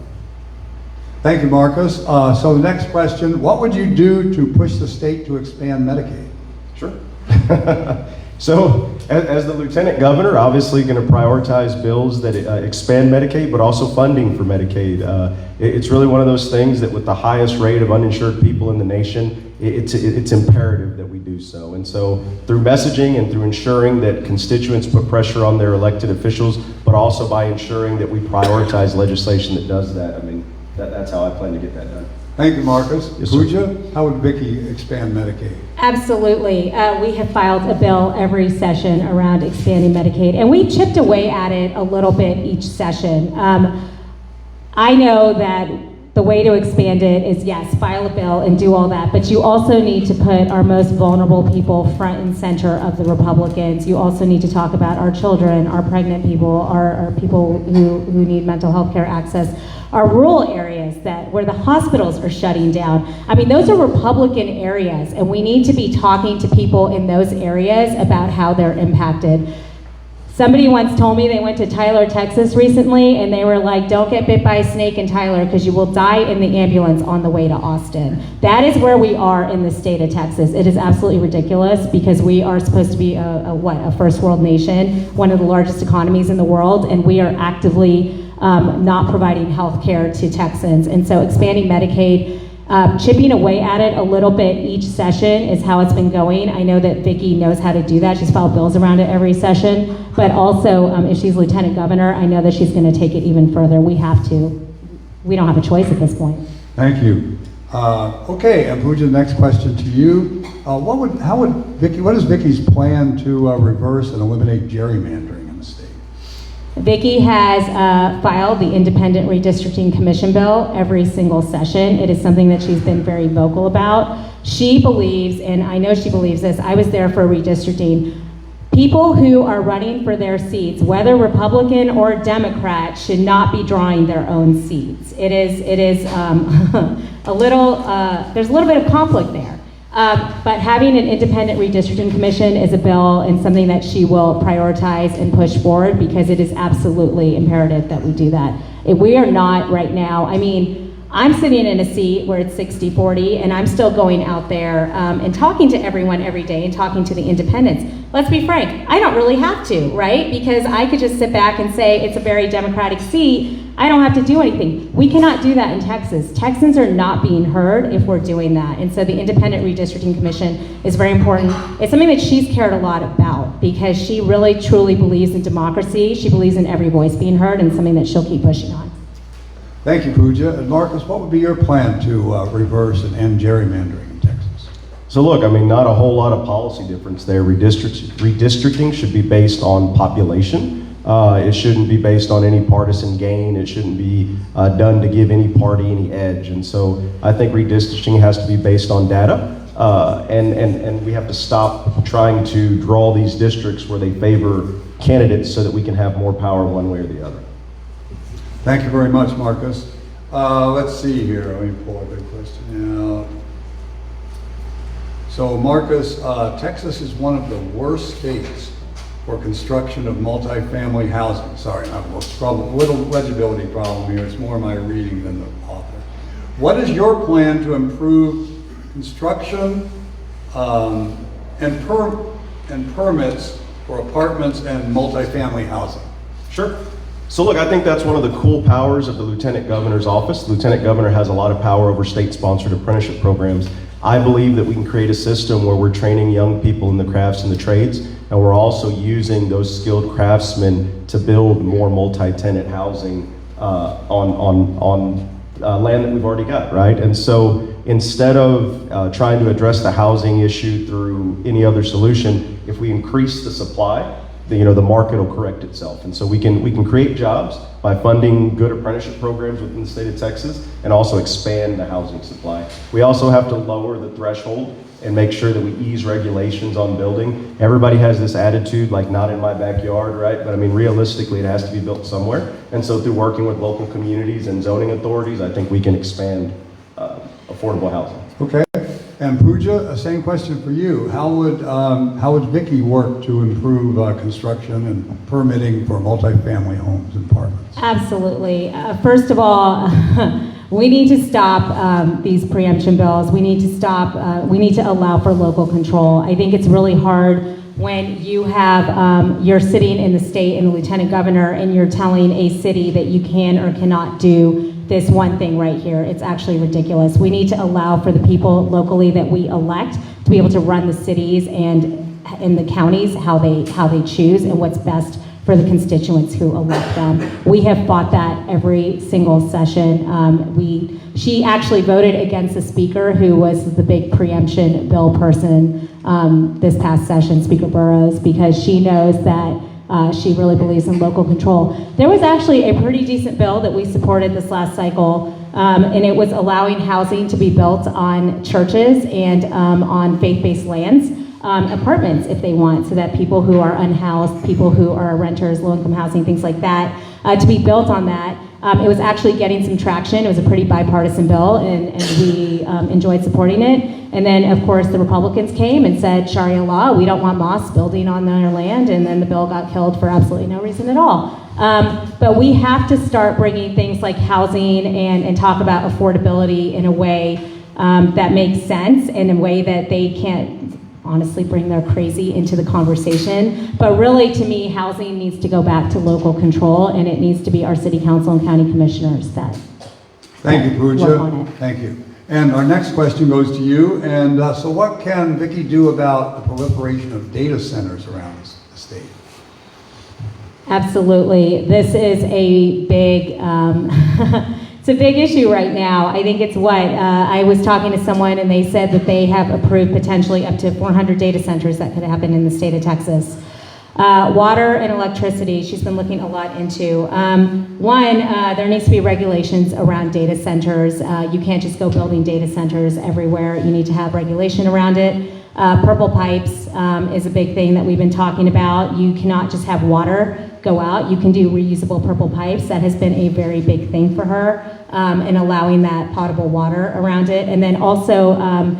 B: Thank you, Marcus. So the next question, what would you do to push the state to expand Medicaid?
C: Sure. So as the lieutenant governor, obviously going to prioritize bills that expand Medicaid, but also funding for Medicaid. It's really one of those things that with the highest rate of uninsured people in the nation, it's imperative that we do so. And so through messaging and through ensuring that constituents put pressure on their elected officials, but also by ensuring that we prioritize legislation that does that, I mean, that's how I plan to get that done.
B: Thank you, Marcus.
C: Yes, sir.
B: Pooja, how would Vikki expand Medicaid?
D: Absolutely. We have filed a bill every session around expanding Medicaid, and we chipped away at it a little bit each session. I know that the way to expand it is, yes, file a bill and do all that, but you also need to put our most vulnerable people front and center of the Republicans. You also need to talk about our children, our pregnant people, our people who need mental health care access, our rural areas where the hospitals are shutting down. I mean, those are Republican areas, and we need to be talking to people in those areas about how they're impacted. Somebody once told me they went to Tyler, Texas recently, and they were like, don't get bit by a snake in Tyler because you will die in the ambulance on the way to Austin. That is where we are in the state of Texas. It is absolutely ridiculous because we are supposed to be a first world nation, one of the largest economies in the world, and we are actively not providing health care to Texans. And so expanding Medicaid, chipping away at it a little bit each session is how it's been going. I know that Vikki knows how to do that. She's filed bills around it every session, but also if she's lieutenant governor, I know that she's going to take it even further. We have to. We don't have a choice at this point.
B: Thank you. Okay, and Pooja, next question to you. What is Vikki's plan to reverse and eliminate gerrymandering in the state?
D: Vikki has filed the Independent Redistricting Commission bill every single session. It is something that she's been very vocal about. She believes, and I know she believes this, I was there for redistricting, people who are running for their seats, whether Republican or Democrat, should not be drawing their own seats. It is a little, there's a little bit of conflict there. But having an independent redistricting commission is a bill and something that she will prioritize and push forward because it is absolutely imperative that we do that. If we are not right now, I mean, I'm sitting in a seat where it's 60-40 and I'm still going out there and talking to everyone every day and talking to the independents. Let's be frank, I don't really have to, right? Because I could just sit back and say it's a very Democratic seat. I don't have to do anything. We cannot do that in Texas. Texans are not being heard if we're doing that. And so the Independent Redistricting Commission is very important. It's something that she's cared a lot about because she really truly believes in democracy. She believes in every voice being heard and something that she'll keep pushing on.
B: Thank you, Pooja. And Marcus, what would be your plan to reverse and end gerrymandering in Texas?
C: So look, I mean, not a whole lot of policy difference there. Redistricting should be based on population. It shouldn't be based on any partisan gain. It shouldn't be done to give any party any edge. And so I think redistricting has to be based on data. And we have to stop trying to draw these districts where they favor candidates so that we can have more power one way or the other.
B: Thank you very much, Marcus. Let's see here. Let me pull a good question out. So, Marcus, Texas is one of the worst states for construction of multifamily housing. Sorry, I have a little legibility problem here. It's more my reading than the author. What is your plan to improve construction and permits for apartments and multifamily housing?
C: Sure. So look, I think that's one of the cool powers of the Lieutenant Governor's office. The Lieutenant Governor has a lot of power over state-sponsored apprenticeship programs. I believe that we can create a system where we're training young people in the crafts and the trades, and we're also using those skilled craftsmen to build more multi-tenant housing on land that we've already got, right? And so instead of trying to address the housing issue through any other solution, if we increase the supply, the market will correct itself. And so we can create jobs by funding good apprenticeship programs within the state of Texas and also expand the housing supply. We also have to lower the threshold and make sure that we ease regulations on building. Everybody has this attitude, like not in my backyard, right? But I mean, realistically, it has to be built somewhere. And so through working with local communities and zoning authorities, I think we can expand affordable housing.
B: Okay. And Pooja, same question for you. How would Vikki work to improve construction and permitting for multifamily homes and apartments?
D: Absolutely. First of all, we need to stop these preemption bills. We need to stop. We need to allow for local control. I think it's really hard when you have you're sitting in the state and the lieutenant governor, and you're telling a city that you can or cannot do this one thing right here. It's actually ridiculous. We need to allow for the people locally that we elect to be able to run the cities and in the counties how they choose and what's best for the constituents who elect them. We have fought that every single session. She actually voted against the speaker who was the big preemption bill person this past session, Speaker Burrows, because she knows that she really believes in local control. There was actually a pretty decent bill that we supported this last cycle, and it was allowing housing to be built on churches and on faith-based lands. Apartments if they want, so that people who are unhoused, people who are renters, low-income housing, things like that, to be built on that. It was actually getting some traction. It was a pretty bipartisan bill, and we enjoyed supporting it. And then, of course, the Republicans came and said, Sharia law, we don't want mosques building on their land, and then the bill got killed for absolutely no reason at all. But we have to start bringing things like housing and talk about affordability in a way that makes sense, in a way that they can't honestly bring their crazy into the conversation. But really, to me, housing needs to go back to local control, and it needs to be our city council and county commissioners that
B: Thank you,
D: work on
B: Pooja.
D: it.
B: Thank you. And our next question goes to you. And so what can Vikki do about the proliferation of data centers around the state?
D: Absolutely. This is a big, it's a big issue right now. I think it's I was talking to someone and they said that they have approved potentially up to 400 data centers that could happen in the state of Texas. Water and electricity, she's been looking a lot into. There needs to be regulations around data centers. You can't just go building data centers everywhere. You need to have regulation around it. Purple pipes is a big thing that we've been talking about. You cannot just have water go out. You can do reusable purple pipes. That has been a very big thing for her, and allowing that potable water around it. And then also,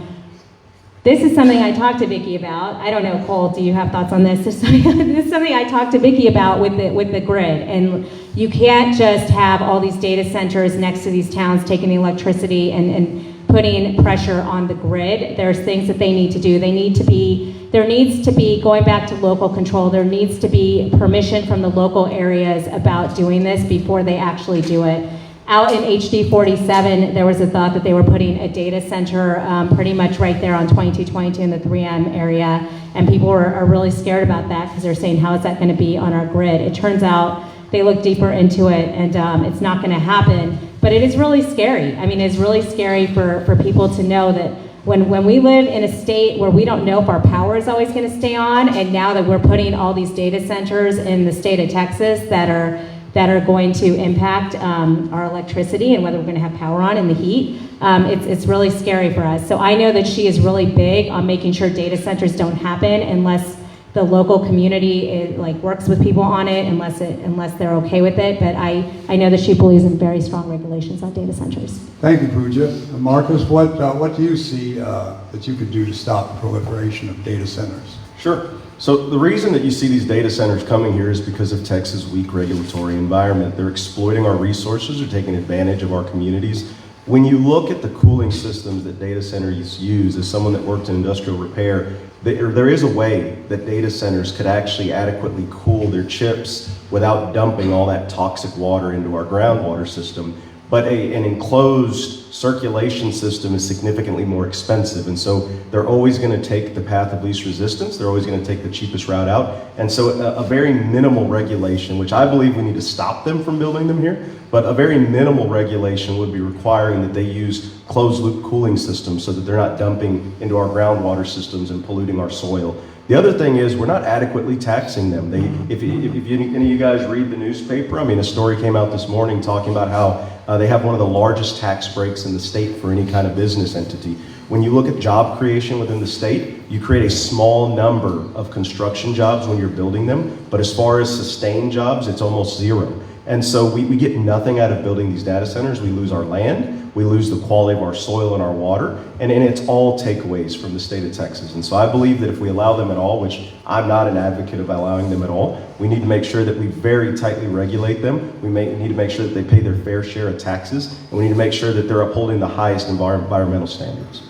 D: this is something I talked to Vikki about. I don't know, Cole, do you have thoughts on this? This is something I talked to Vikki about with the grid. And you can't just have all these data centers next to these towns taking the electricity and putting pressure on the grid. There's things that they need to do. There needs to be, going back to local control, there needs to be permission from the local areas about doing this before they actually do it. Out in HD 47, there was a thought that they were putting a data center pretty much right there on 2222 in the 3M area, and people are really scared about that because they're saying, how is that going to be on our grid? It turns out they look deeper into it, and it's not going to happen. But it is really scary. I mean, it's really scary for people to know that when we live in a state where we don't know if our power is always going to stay on, and now that we're putting all these data centers in the state of Texas that are going to impact our electricity and whether we're going to have power on in the heat, it's really scary for us. So I know that she is really big on making sure data centers don't happen unless the local community works with people on it, unless they're okay with it. But I know that she believes in very strong regulations on data centers.
B: Thank you, Pooja. Marcus, what do you see that you could do to stop the proliferation of data centers?
C: Sure. So the reason that you see these data centers coming here is because of Texas' weak regulatory environment. They're exploiting our resources, they're taking advantage of our communities. When you look at the cooling systems that data centers use, as someone that worked in industrial repair, there is a way that data centers could actually adequately cool their chips without dumping all that toxic water into our groundwater system. But an enclosed circulation system is significantly more expensive, and so they're always going to take the path of least resistance. They're always going to take the cheapest route out. And so a very minimal regulation, which I believe we need to stop them from building them here, but a very minimal regulation would be requiring that they use closed-loop cooling systems so that they're not dumping into our groundwater systems and polluting our soil. The other thing is we're not adequately taxing them. If any of you guys read the newspaper, I mean, a story came out this morning talking about how they have one of the largest tax breaks in the state for any kind of business entity. When you look at job creation within the state, you create a small number of construction jobs when you're building them, but as far as sustained jobs, it's almost zero. And so we get nothing out of building these data centers. We lose our land, we lose the quality of our soil and our water, and it's all takeaways from the state of Texas. And so I believe that if we allow them at all, which I'm not an advocate of allowing them at all, we need to make sure that we very tightly regulate them. We need to make sure that they pay their fair share of taxes, and we need to make sure that they're upholding the highest environmental standards.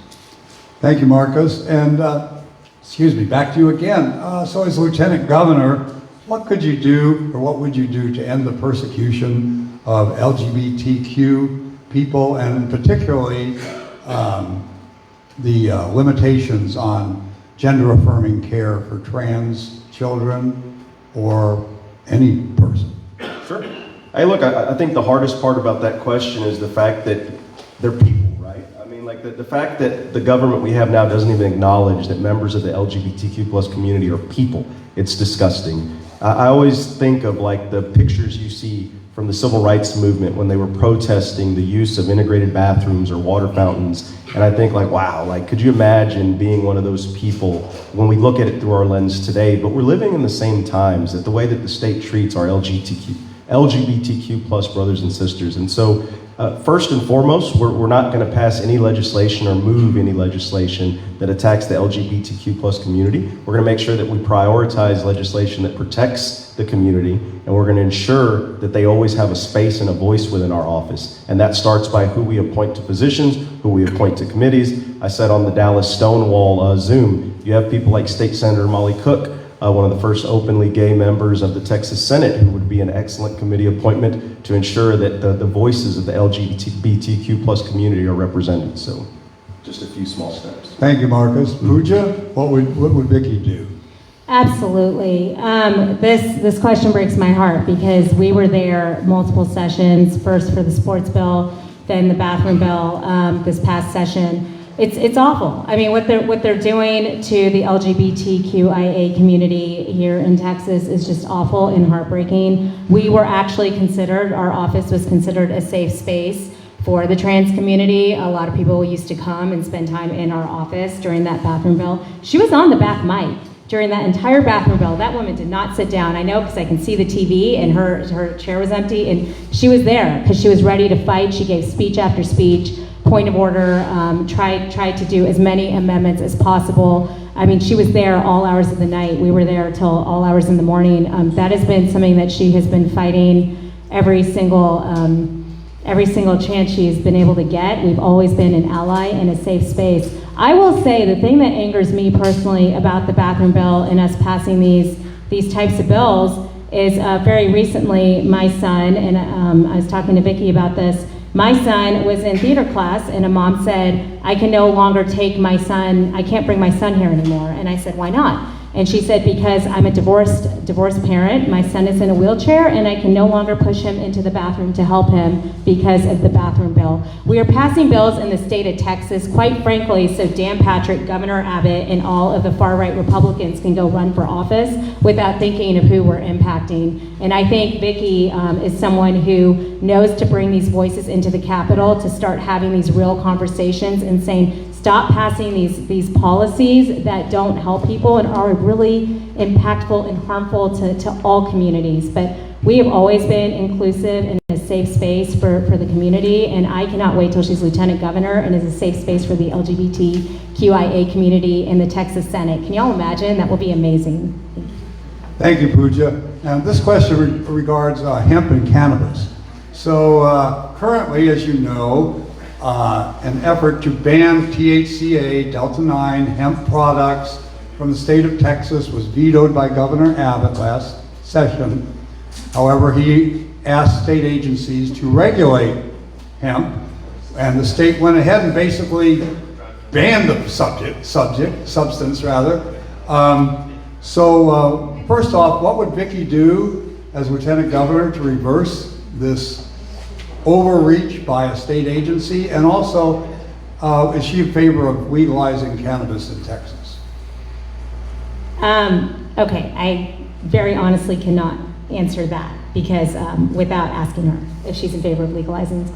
B: Thank you, Marcus. And back to you again. So as Lieutenant Governor, what could you do, or what would you do to end the persecution of LGBTQ people, and particularly the limitations on gender-affirming care for trans children or any person?
C: Sure. Hey, look, I think the hardest part about that question is the fact that they're people, right? I mean, like the fact that the government we have now doesn't even acknowledge that members of the LGBTQ plus community are people. It's disgusting. I always think of like the pictures you see from the civil rights movement when they were protesting the use of integrated bathrooms or water fountains. And I think like, wow, like could you imagine being one of those people when we look at it through our lens today? But we're living in the same times, that the way that the state treats our LGBTQ plus brothers and sisters. And so first and foremost, we're not going to pass any legislation or move any legislation that attacks the LGBTQ plus community. We're going to make sure that we prioritize legislation that protects the community, and we're going to ensure that they always have a space and a voice within our office. And that starts by who we appoint to positions, who we appoint to committees. I said on the Dallas Stonewall Zoom, you have people like State Senator Molly Cook, one of the first openly gay members of the Texas Senate, who would be an excellent committee appointment to ensure that the voices of the LGBTQ plus community are represented. So just a few small steps.
B: Thank you, Marcus. Pooja, what would Vikki do?
D: Absolutely. This question breaks my heart because we were there multiple sessions, first for the sports bill, then the bathroom bill this past session. It's awful. I mean, what they're doing to the LGBTQIA community here in Texas is just awful and heartbreaking. We were actually considered, our office was considered a safe space for the trans community. A lot of people used to come and spend time in our office during that bathroom bill. She was on the back mic during that entire bathroom bill. That woman did not sit down. I know because I can see the TV and her chair was empty, and she was there because she was ready to fight. She gave speech after speech. Point of order, tried to do as many amendments as possible. I mean, she was there all hours of the night. We were there till all hours in the morning. That has been something that she has been fighting every single chance she's been able to get. We've always been an ally and a safe space. I will say the thing that angers me personally about the bathroom bill and us passing these types of bills is very recently my son, and I was talking to Vikki about this, my son was in theater class and a mom said, I can no longer take my son, I can't bring my son here anymore. And I said, why not? And she said, because I'm a divorced parent, my son is in a wheelchair, and I can no longer push him into the bathroom to help him because of the bathroom bill. We are passing bills in the state of Texas, quite frankly, so Dan Patrick, Governor Abbott, and all of the far-right Republicans can go run for office without thinking of who we're impacting. And I think Vikki is someone who knows to bring these voices into the Capitol, to start having these real conversations and saying, stop passing these policies that don't help people and are really impactful and harmful to all communities. But we have always been inclusive and a safe space for the community, and I cannot wait till she's lieutenant governor and is a safe space for the LGBTQIA community in the Texas Senate. Can y'all imagine? That will be amazing.
B: Thank you, Pooja. Now, this question regards hemp and cannabis. So currently, as you know, an effort to ban THCA, Delta-9 hemp products from the state of Texas was vetoed by Governor Abbott last session. However, he asked state agencies to regulate hemp, and the state went ahead and basically banned the substance rather. First off, what would Vikki do as Lieutenant Governor to reverse this overreach by a state agency? And also, is she in favor of legalizing cannabis in Texas?
D: Okay, I very honestly cannot answer that because without asking her if she's in favor of legalizing,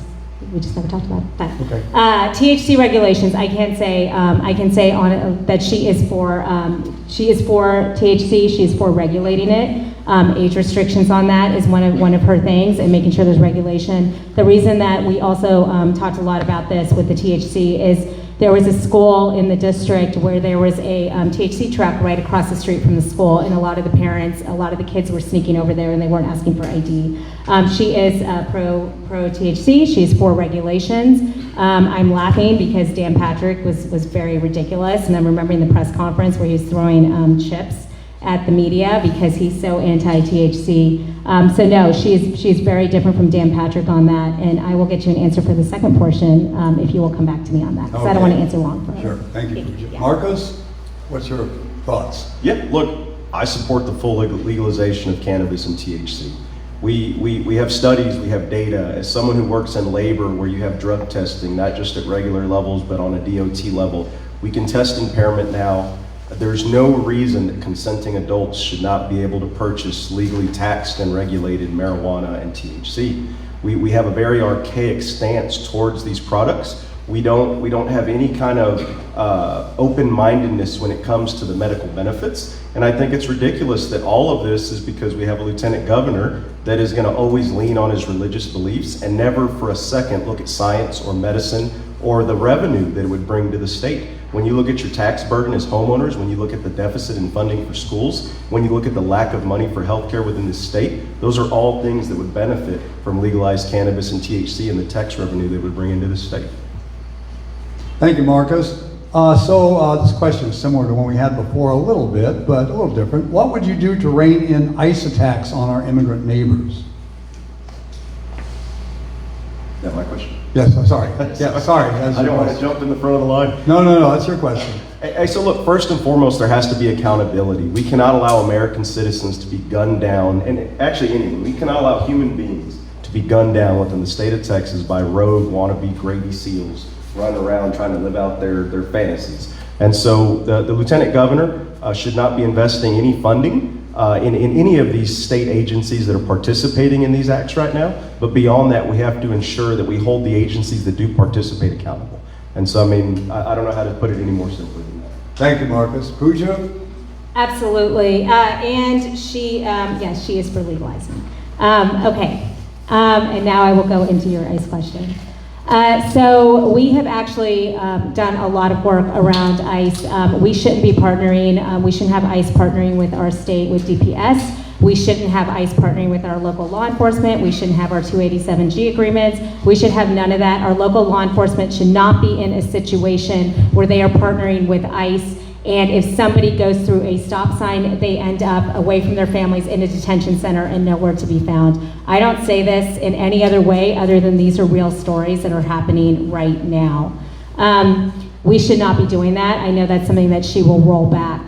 D: we just never talked about that. Okay. THC regulations, I can say on it that she is for THC. She is for regulating it. Age restrictions on that is one of her things, and making sure there's regulation. The reason that we also talked a lot about this with the THC is there was a school in the district where there was a THC truck right across the street from the school, and a lot of the kids were sneaking over there and they weren't asking for ID. She is pro THC. She's for regulations. I'm laughing because Dan Patrick was very ridiculous, and I'm remembering the press conference where he was throwing chips at the media because he's so anti-THC. So no, she's very different from Dan Patrick on that, and I will get you an answer for the second portion if you will come back to me on that, because I don't want to answer long for her.
B: Sure, thank you, Pooja.
D: Yeah.
B: Marcos, what's your thoughts?
C: Yeah, look, I support the full legalization of cannabis and THC. We have studies, we have data. As someone who works in labor where you have drug testing, not just at regular levels, but on a DOT level, we can test impairment now. There's no reason that consenting adults should not be able to purchase legally taxed and regulated marijuana and THC. We have a very archaic stance towards these products. We don't have any kind of open-mindedness when it comes to the medical benefits. And I think it's ridiculous that all of this is because we have a lieutenant governor that is going to always lean on his religious beliefs and never for a second look at science or medicine or the revenue that it would bring to the state. When you look at your tax burden as homeowners, when you look at the deficit in funding for schools, when you look at the lack of money for healthcare within the state, those are all things that would benefit from legalized cannabis and THC and the tax revenue that would bring into the state.
B: Thank you, Marcus. This question is similar to one we had before a little bit, but a little different. What would you do to rein in ICE attacks on our immigrant neighbors?
C: Is that my question?
B: Yes, I'm sorry. Yeah, sorry.
C: I don't want to jump in the front of the line.
B: No, that's your question.
C: Hey, so look, first and foremost, there has to be accountability. We cannot allow American citizens to be gunned down, and actually anyone. We cannot allow human beings to be gunned down within the state of Texas by rogue wannabe Grady SEALs running around trying to live out their fantasies. And so the lieutenant governor should not be investing any funding in any of these state agencies that are participating in these acts right now. But beyond that, we have to ensure that we hold the agencies that do participate accountable. And so, I mean, I don't know how to put it any more simply than that.
B: Thank you, Marcus. Pooja?
D: Absolutely. And she, yes, she is for legalizing. Okay. And now I will go into your ICE question. So we have actually done a lot of work around ICE. We shouldn't be partnering. We shouldn't have ICE partnering with our state, with DPS. We shouldn't have ICE partnering with our local law enforcement. We shouldn't have our 287G agreements. We should have none of that. Our local law enforcement should not be in a situation where they are partnering with ICE, and if somebody goes through a stop sign, they end up away from their families in a detention center and nowhere to be found. I don't say this in any other way other than these are real stories that are happening right now. We should not be doing that. I know that's something that she will roll back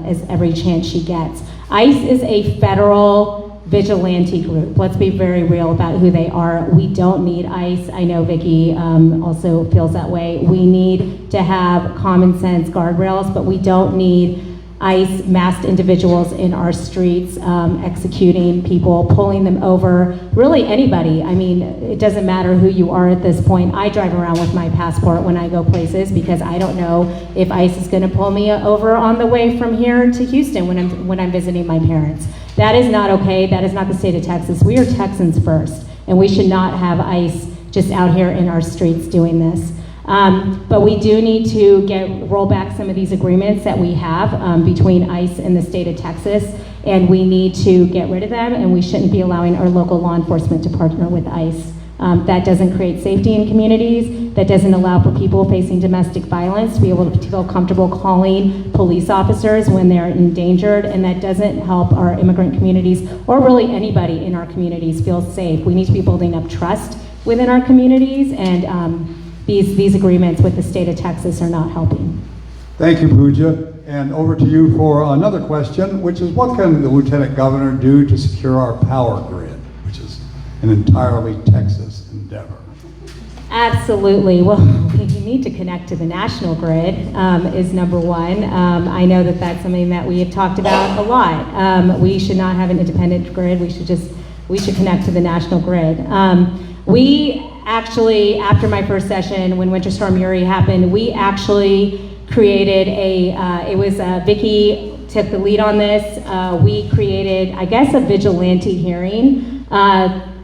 D: as every chance she gets. ICE is a federal vigilante group. Let's be very real about who they are. We don't need ICE. I know Vikki also feels that way. We need to have common sense guardrails, but we don't need ICE masked individuals in our streets executing people, pulling them over, really anybody. I mean, it doesn't matter who you are at this point. I drive around with my passport when I go places because I don't know if ICE is gonna pull me over on the way from here to Houston when I'm visiting my parents. That is not okay. That is not the state of Texas. We are Texans first, and we should not have ICE just out here in our streets doing this. But we do need to roll back some of these agreements that we have between ICE and the state of Texas, and we need to get rid of them, and we shouldn't be allowing our local law enforcement to partner with ICE. That doesn't create safety in communities. That doesn't allow for people facing domestic violence to be able to feel comfortable calling police officers when they're endangered, and that doesn't help our immigrant communities or really anybody in our communities feel safe. We need to be building up trust within our communities, and these agreements with the state of Texas are not helping.
B: Thank you, Pooja. And over to you for another question, which is what can the Lieutenant Governor do to secure our power grid, which is an entirely Texas endeavor?
D: Absolutely. Well, we need to connect to the national grid is number one. I know that that's something that we have talked about a lot. We should not have an independent grid. We should connect to the national grid. We actually, after my first session, when Winter Storm Uri happened, we actually created Vikki took the lead on this. We created, I guess, a vigilante hearing.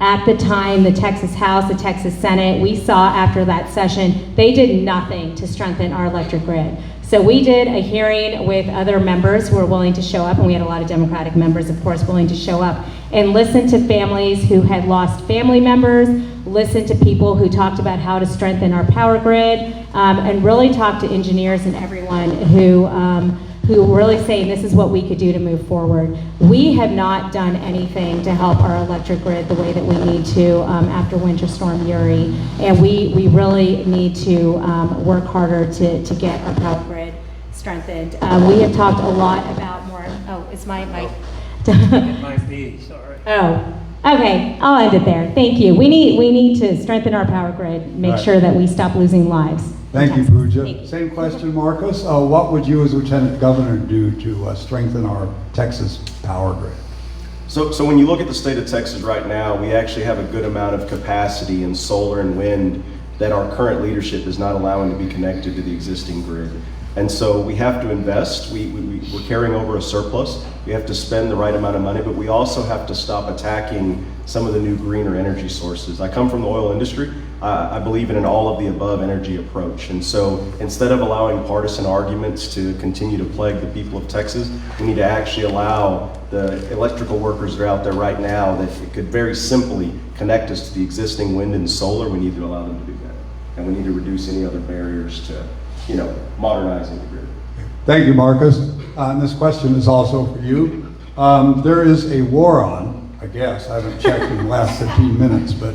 D: At the time, the Texas House, the Texas Senate, we saw after that session, they did nothing to strengthen our electric grid. So we did a hearing with other members who were willing to show up, and we had a lot of Democratic members, of course, willing to show up and listen to families who had lost family members, listen to people who talked about how to strengthen our power grid, and really talk to engineers and everyone who who were really saying this is what we could do to move forward. We have not done anything to help our electric grid the way that we need to after Winter Storm Uri, and we really need to work harder to get our power grid strengthened. We have talked a lot about more, is my mic?
E: It might be, sorry.
D: Oh, okay, I'll end it there. Thank you. We need to strengthen our power grid, make
B: Right.
D: sure that we stop losing lives.
B: Thank you,
D: Thank
B: Pooja.
D: you.
B: Same question, Marcos. What would you as Lieutenant Governor do to strengthen our Texas power grid?
C: So when you look at the state of Texas right now, we actually have a good amount of capacity in solar and wind that our current leadership is not allowing to be connected to the existing grid. And so we have to invest. We're carrying over a surplus. We have to spend the right amount of money, but we also have to stop attacking some of the new greener energy sources. I come from the oil industry. I believe in an all-of-the-above energy approach. And so instead of allowing partisan arguments to continue to plague the people of Texas, we need to actually allow the electrical workers that are out there right now that could very simply connect us to the existing wind and solar. We need to allow them to do that. And we need to reduce any other barriers to modernizing the grid.
B: Thank you, Marcus. And this question is also for you. There is a war on, I guess, I haven't checked in the last 15 minutes, but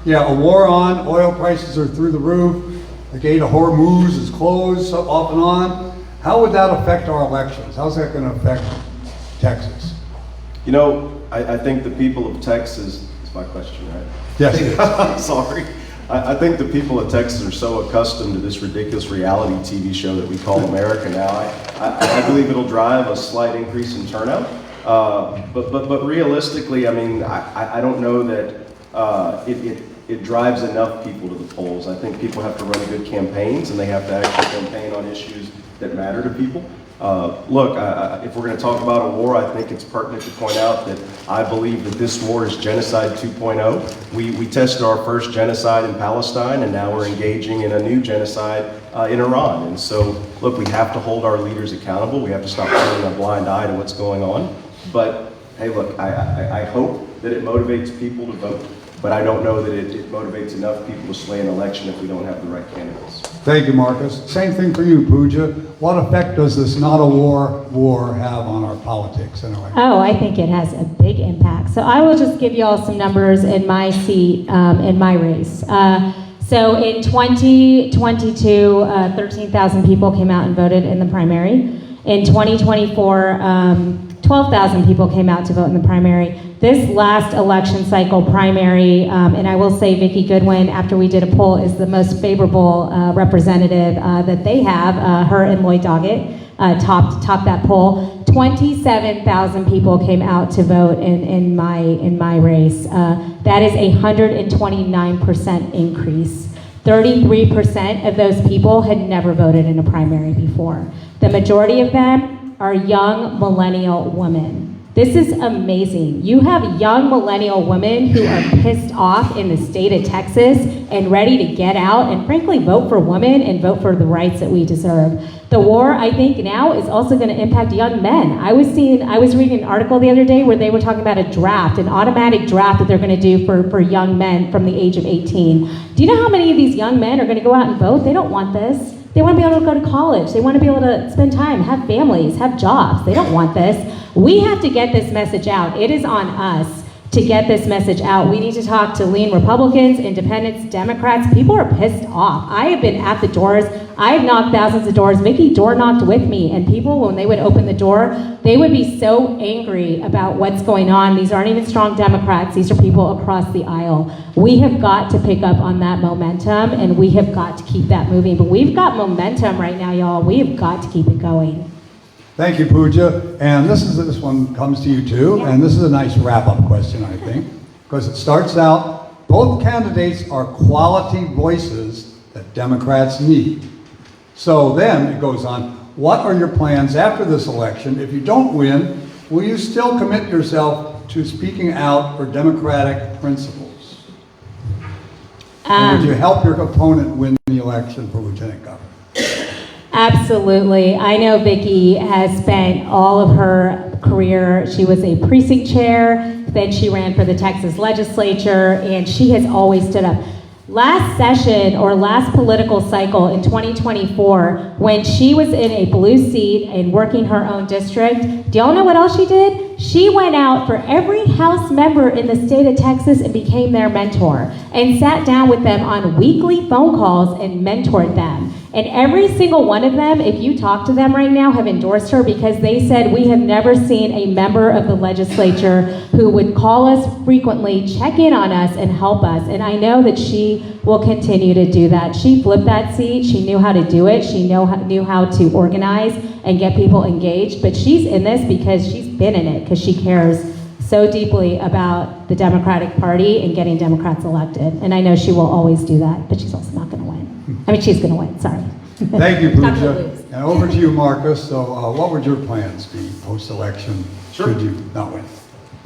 B: yeah, a war on, oil prices are through the roof, the gate of Hormuz is closed off and on. How would that affect our elections? How's that going to affect Texas?
C: I think the people of Texas, it's my question, right?
B: Yes, it is.
C: Sorry. I think the people of Texas are so accustomed to this ridiculous reality TV show that we call America now. I believe it'll drive a slight increase in turnout. But realistically, I mean, I don't know that it drives enough people to the polls. I think people have to run good campaigns, and they have to actually campaign on issues that matter to people. Look, if we're going to talk about a war, I think it's pertinent to point out that I believe that this war is genocide 2.0. We tested our first genocide in Palestine, and now we're engaging in a new genocide in Iran. And so, look, we have to hold our leaders accountable. We have to stop turning a blind eye to what's going on. But, hey, look, I hope that it motivates people to vote, but I don't know that it motivates enough people to sway an election if we don't have the right candidates.
B: Thank you, Marcus. Same thing for you, Pooja. What effect does this not a war have on our politics and our
D: Oh, I think it has a big impact. So I will just give you all some numbers in my seat, in my race. So in 2022, 13,000 people came out and voted in the primary. In 2024, 12,000 people came out to vote in the primary. This last election cycle primary, and I will say Vikki Goodwin, after we did a poll, is the most favorable representative that they have. Her and Lloyd Doggett topped that poll. 27,000 people came out to vote in my race. That is a 129% increase. 33% of those people had never voted in a primary before. The majority of them are young millennial women. This is amazing. You have young millennial women who are pissed off in the state of Texas and ready to get out and frankly vote for women and vote for the rights that we deserve. The war, I think, now is also going to impact young men. I was reading an article the other day where they were talking about a draft, an automatic draft that they're going to do for young men from the age of 18. Do you know how many of these young men are going to go out and vote? They don't want this. They want to be able to go to college. They want to be able to spend time, have families, have jobs. They don't want this. We have to get this message out. It is on us to get this message out. We need to talk to lean Republicans, independents, Democrats. People are pissed off. I have been at the doors. I have knocked thousands of doors. Vikki door knocked with me, and people, when they would open the door, they would be so angry about what's going on. These aren't even strong Democrats. These are people across the aisle. We have got to pick up on that momentum, and we have got to keep that moving. But we've got momentum right now, y'all. We have got to keep it going.
B: Thank you, Pooja. And this one comes to you too, and this is a nice wrap-up question, I think, because it starts out, both candidates are quality voices that Democrats need. So then it goes on, what are your plans after this election? If you don't win, will you still commit yourself to speaking out for democratic principles? And would you help your opponent win the election for lieutenant governor?
D: Absolutely. I know Vikki has spent all of her career, she was a precinct chair, then she ran for the Texas legislature, and she has always stood up. last session or last political cycle in 2024, when she was in a blue seat and working her own district, do y'all know what else she did? She went out for every House member in the state of Texas and became their mentor and sat down with them on weekly phone calls and mentored them. And every single one of them, if you talk to them right now, have endorsed her because they said, we have never seen a member of the legislature who would call us frequently, check in on us, and help us. And I know that she will continue to do that. She flipped that seat. She knew how to do it. She knew how to organize and get people engaged. But she's in this because she's been in it, because she cares so deeply about the Democratic Party and getting Democrats elected. And I know she will always do that, but she's also not going to win. I mean, she's going to win, sorry.
B: Thank you,
D: Not gonna
B: Pooja.
D: lose.
B: And over to you, Marcus. So what would your plans be post-election should you not win?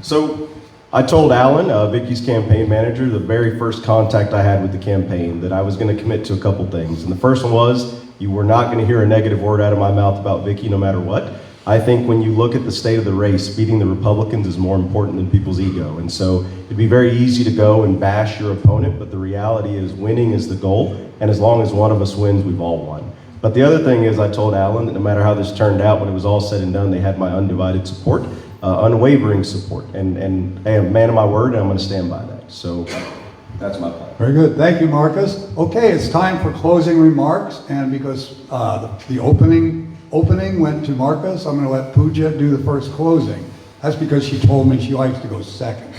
C: So I told Alan, Vicki's campaign manager, the very first contact I had with the campaign, that I was going to commit to a couple things. And the first one was, you were not going to hear a negative word out of my mouth about Vicki no matter what. I think when you look at the state of the race, beating the Republicans is more important than people's ego. And so it'd be very easy to go and bash your opponent, but the reality is winning is the goal. And as long as one of us wins, we've all won. But the other thing is, I told Alan that no matter how this turned out, when it was all said and done, they had my undivided support, unwavering support. And hey, I'm a man of my word, and I'm going to stand by that. So that's my plan.
B: Very good. Thank you, Marcus. Okay, it's time for closing remarks. And because the opening went to Marcus, I'm going to let Pooja do the first closing. That's because she told me she likes to go second.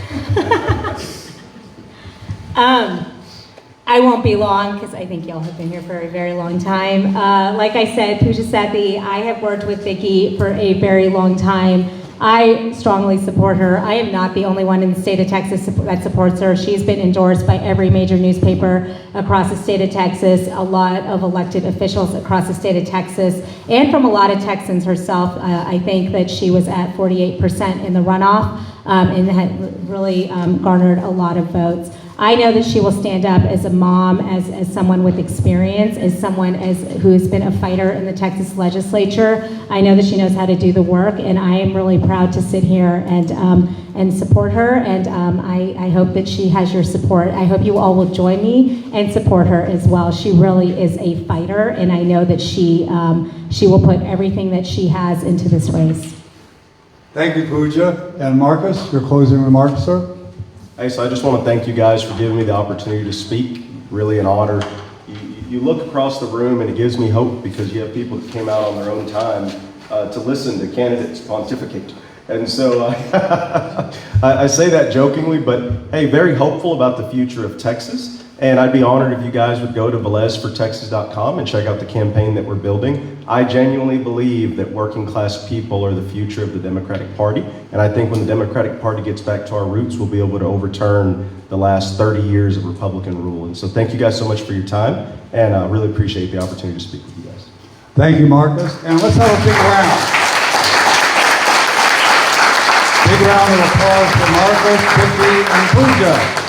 D: I won't be long because I think y'all have been here for a very long time. Like I said, Pooja Sethi, I have worked with Vikki for a very long time. I strongly support her. I am not the only one in the state of Texas that supports her. She's been endorsed by every major newspaper across the state of Texas, a lot of elected officials across the state of Texas, and from a lot of Texans herself. I think that she was at 48% in the runoff and had really garnered a lot of votes. I know that she will stand up as a mom, as someone with experience, as someone who's been a fighter in the Texas legislature. I know that she knows how to do the work, and I am really proud to sit here and support her, and I hope that she has your support. I hope you all will join me and support her as well. She really is a fighter, and I know that she will put everything that she has into this race.
B: Thank you, Pooja. And Marcus, your closing remarks, sir?
C: Hey, so I just want to thank you guys for giving me the opportunity to speak. Really an honor. You look across the room and it gives me hope because you have people that came out on their own time to listen to candidates pontificate. And so I say that jokingly, but hey, very hopeful about the future of Texas. And I'd be honored if you guys would go to VélezForTexas.com and check out the campaign that we're building. I genuinely believe that working class people are the future of the Democratic Party. And I think when the Democratic Party gets back to our roots, we'll be able to overturn the last 30 years of Republican rule. And so thank you guys so much for your time. And I really appreciate the opportunity to speak with you guys.
B: Thank you, Marcus. And let's have a big round. Big round of applause for Marcus, Vikki, and Pooja.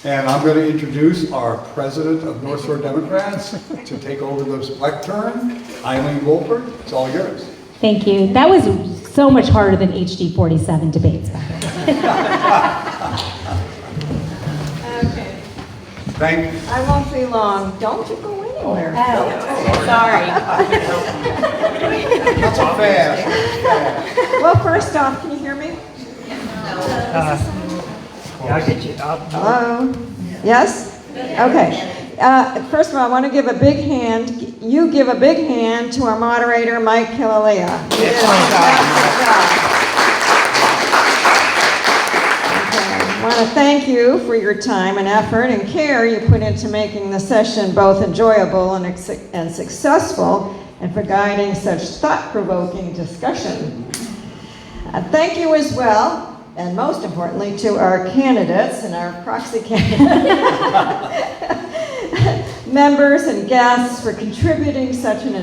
B: And I'm going to introduce our president of North Shore Democrats to take over the lectern, Eileen Wolford. It's all yours.
D: Thank you. That was so much harder than HD 47 debates back then.
F: Okay.
B: Thank you.
F: I won't be long. Don't you go anywhere.
D: Sorry.
B: Not so fast.
F: Well, first off, can you hear me?
E: Yeah, I'll get you.
F: Hello? Yes? Okay. First of all, I want to give a big hand. You give a big hand to our moderator, Mike Killalea. He did a fantastic job. Okay. I want to thank you for your time and effort and care you put into making the session both enjoyable and successful, and for guiding such thought-provoking discussion. Thank you as well, and most importantly, to our candidates and our proxy candidates, members and guests for contributing to such an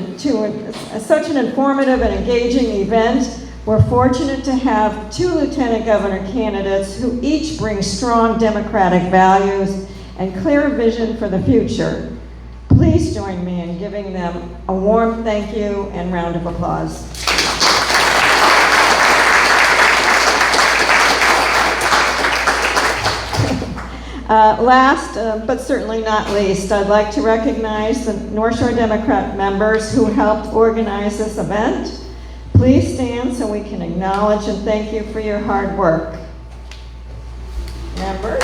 F: informative and engaging event. We're fortunate to have two lieutenant governor candidates who each bring strong democratic values and clear vision for the future. Please join me in giving them a warm thank you and round of applause. Last, but certainly not least, I'd like to recognize the North Shore Democrat members who helped organize this event. Please stand so we can acknowledge and thank you for your hard work. Members.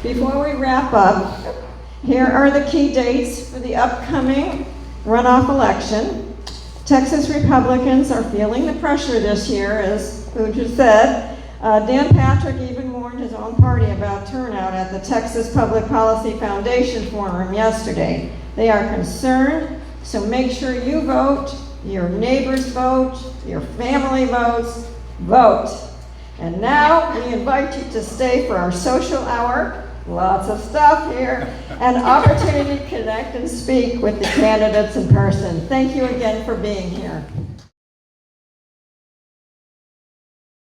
F: Before we wrap up, here are the key dates for the upcoming runoff election. Texas Republicans are feeling the pressure this year, as Pooja said. Dan Patrick even warned his own party about turnout at the Texas Public Policy Foundation Forum yesterday. They are concerned, so make sure you vote, your neighbors vote, your family votes, vote. And now we invite you to stay for our social hour. Lots of stuff here, an opportunity to connect and speak with the candidates in person. Thank you again for being here.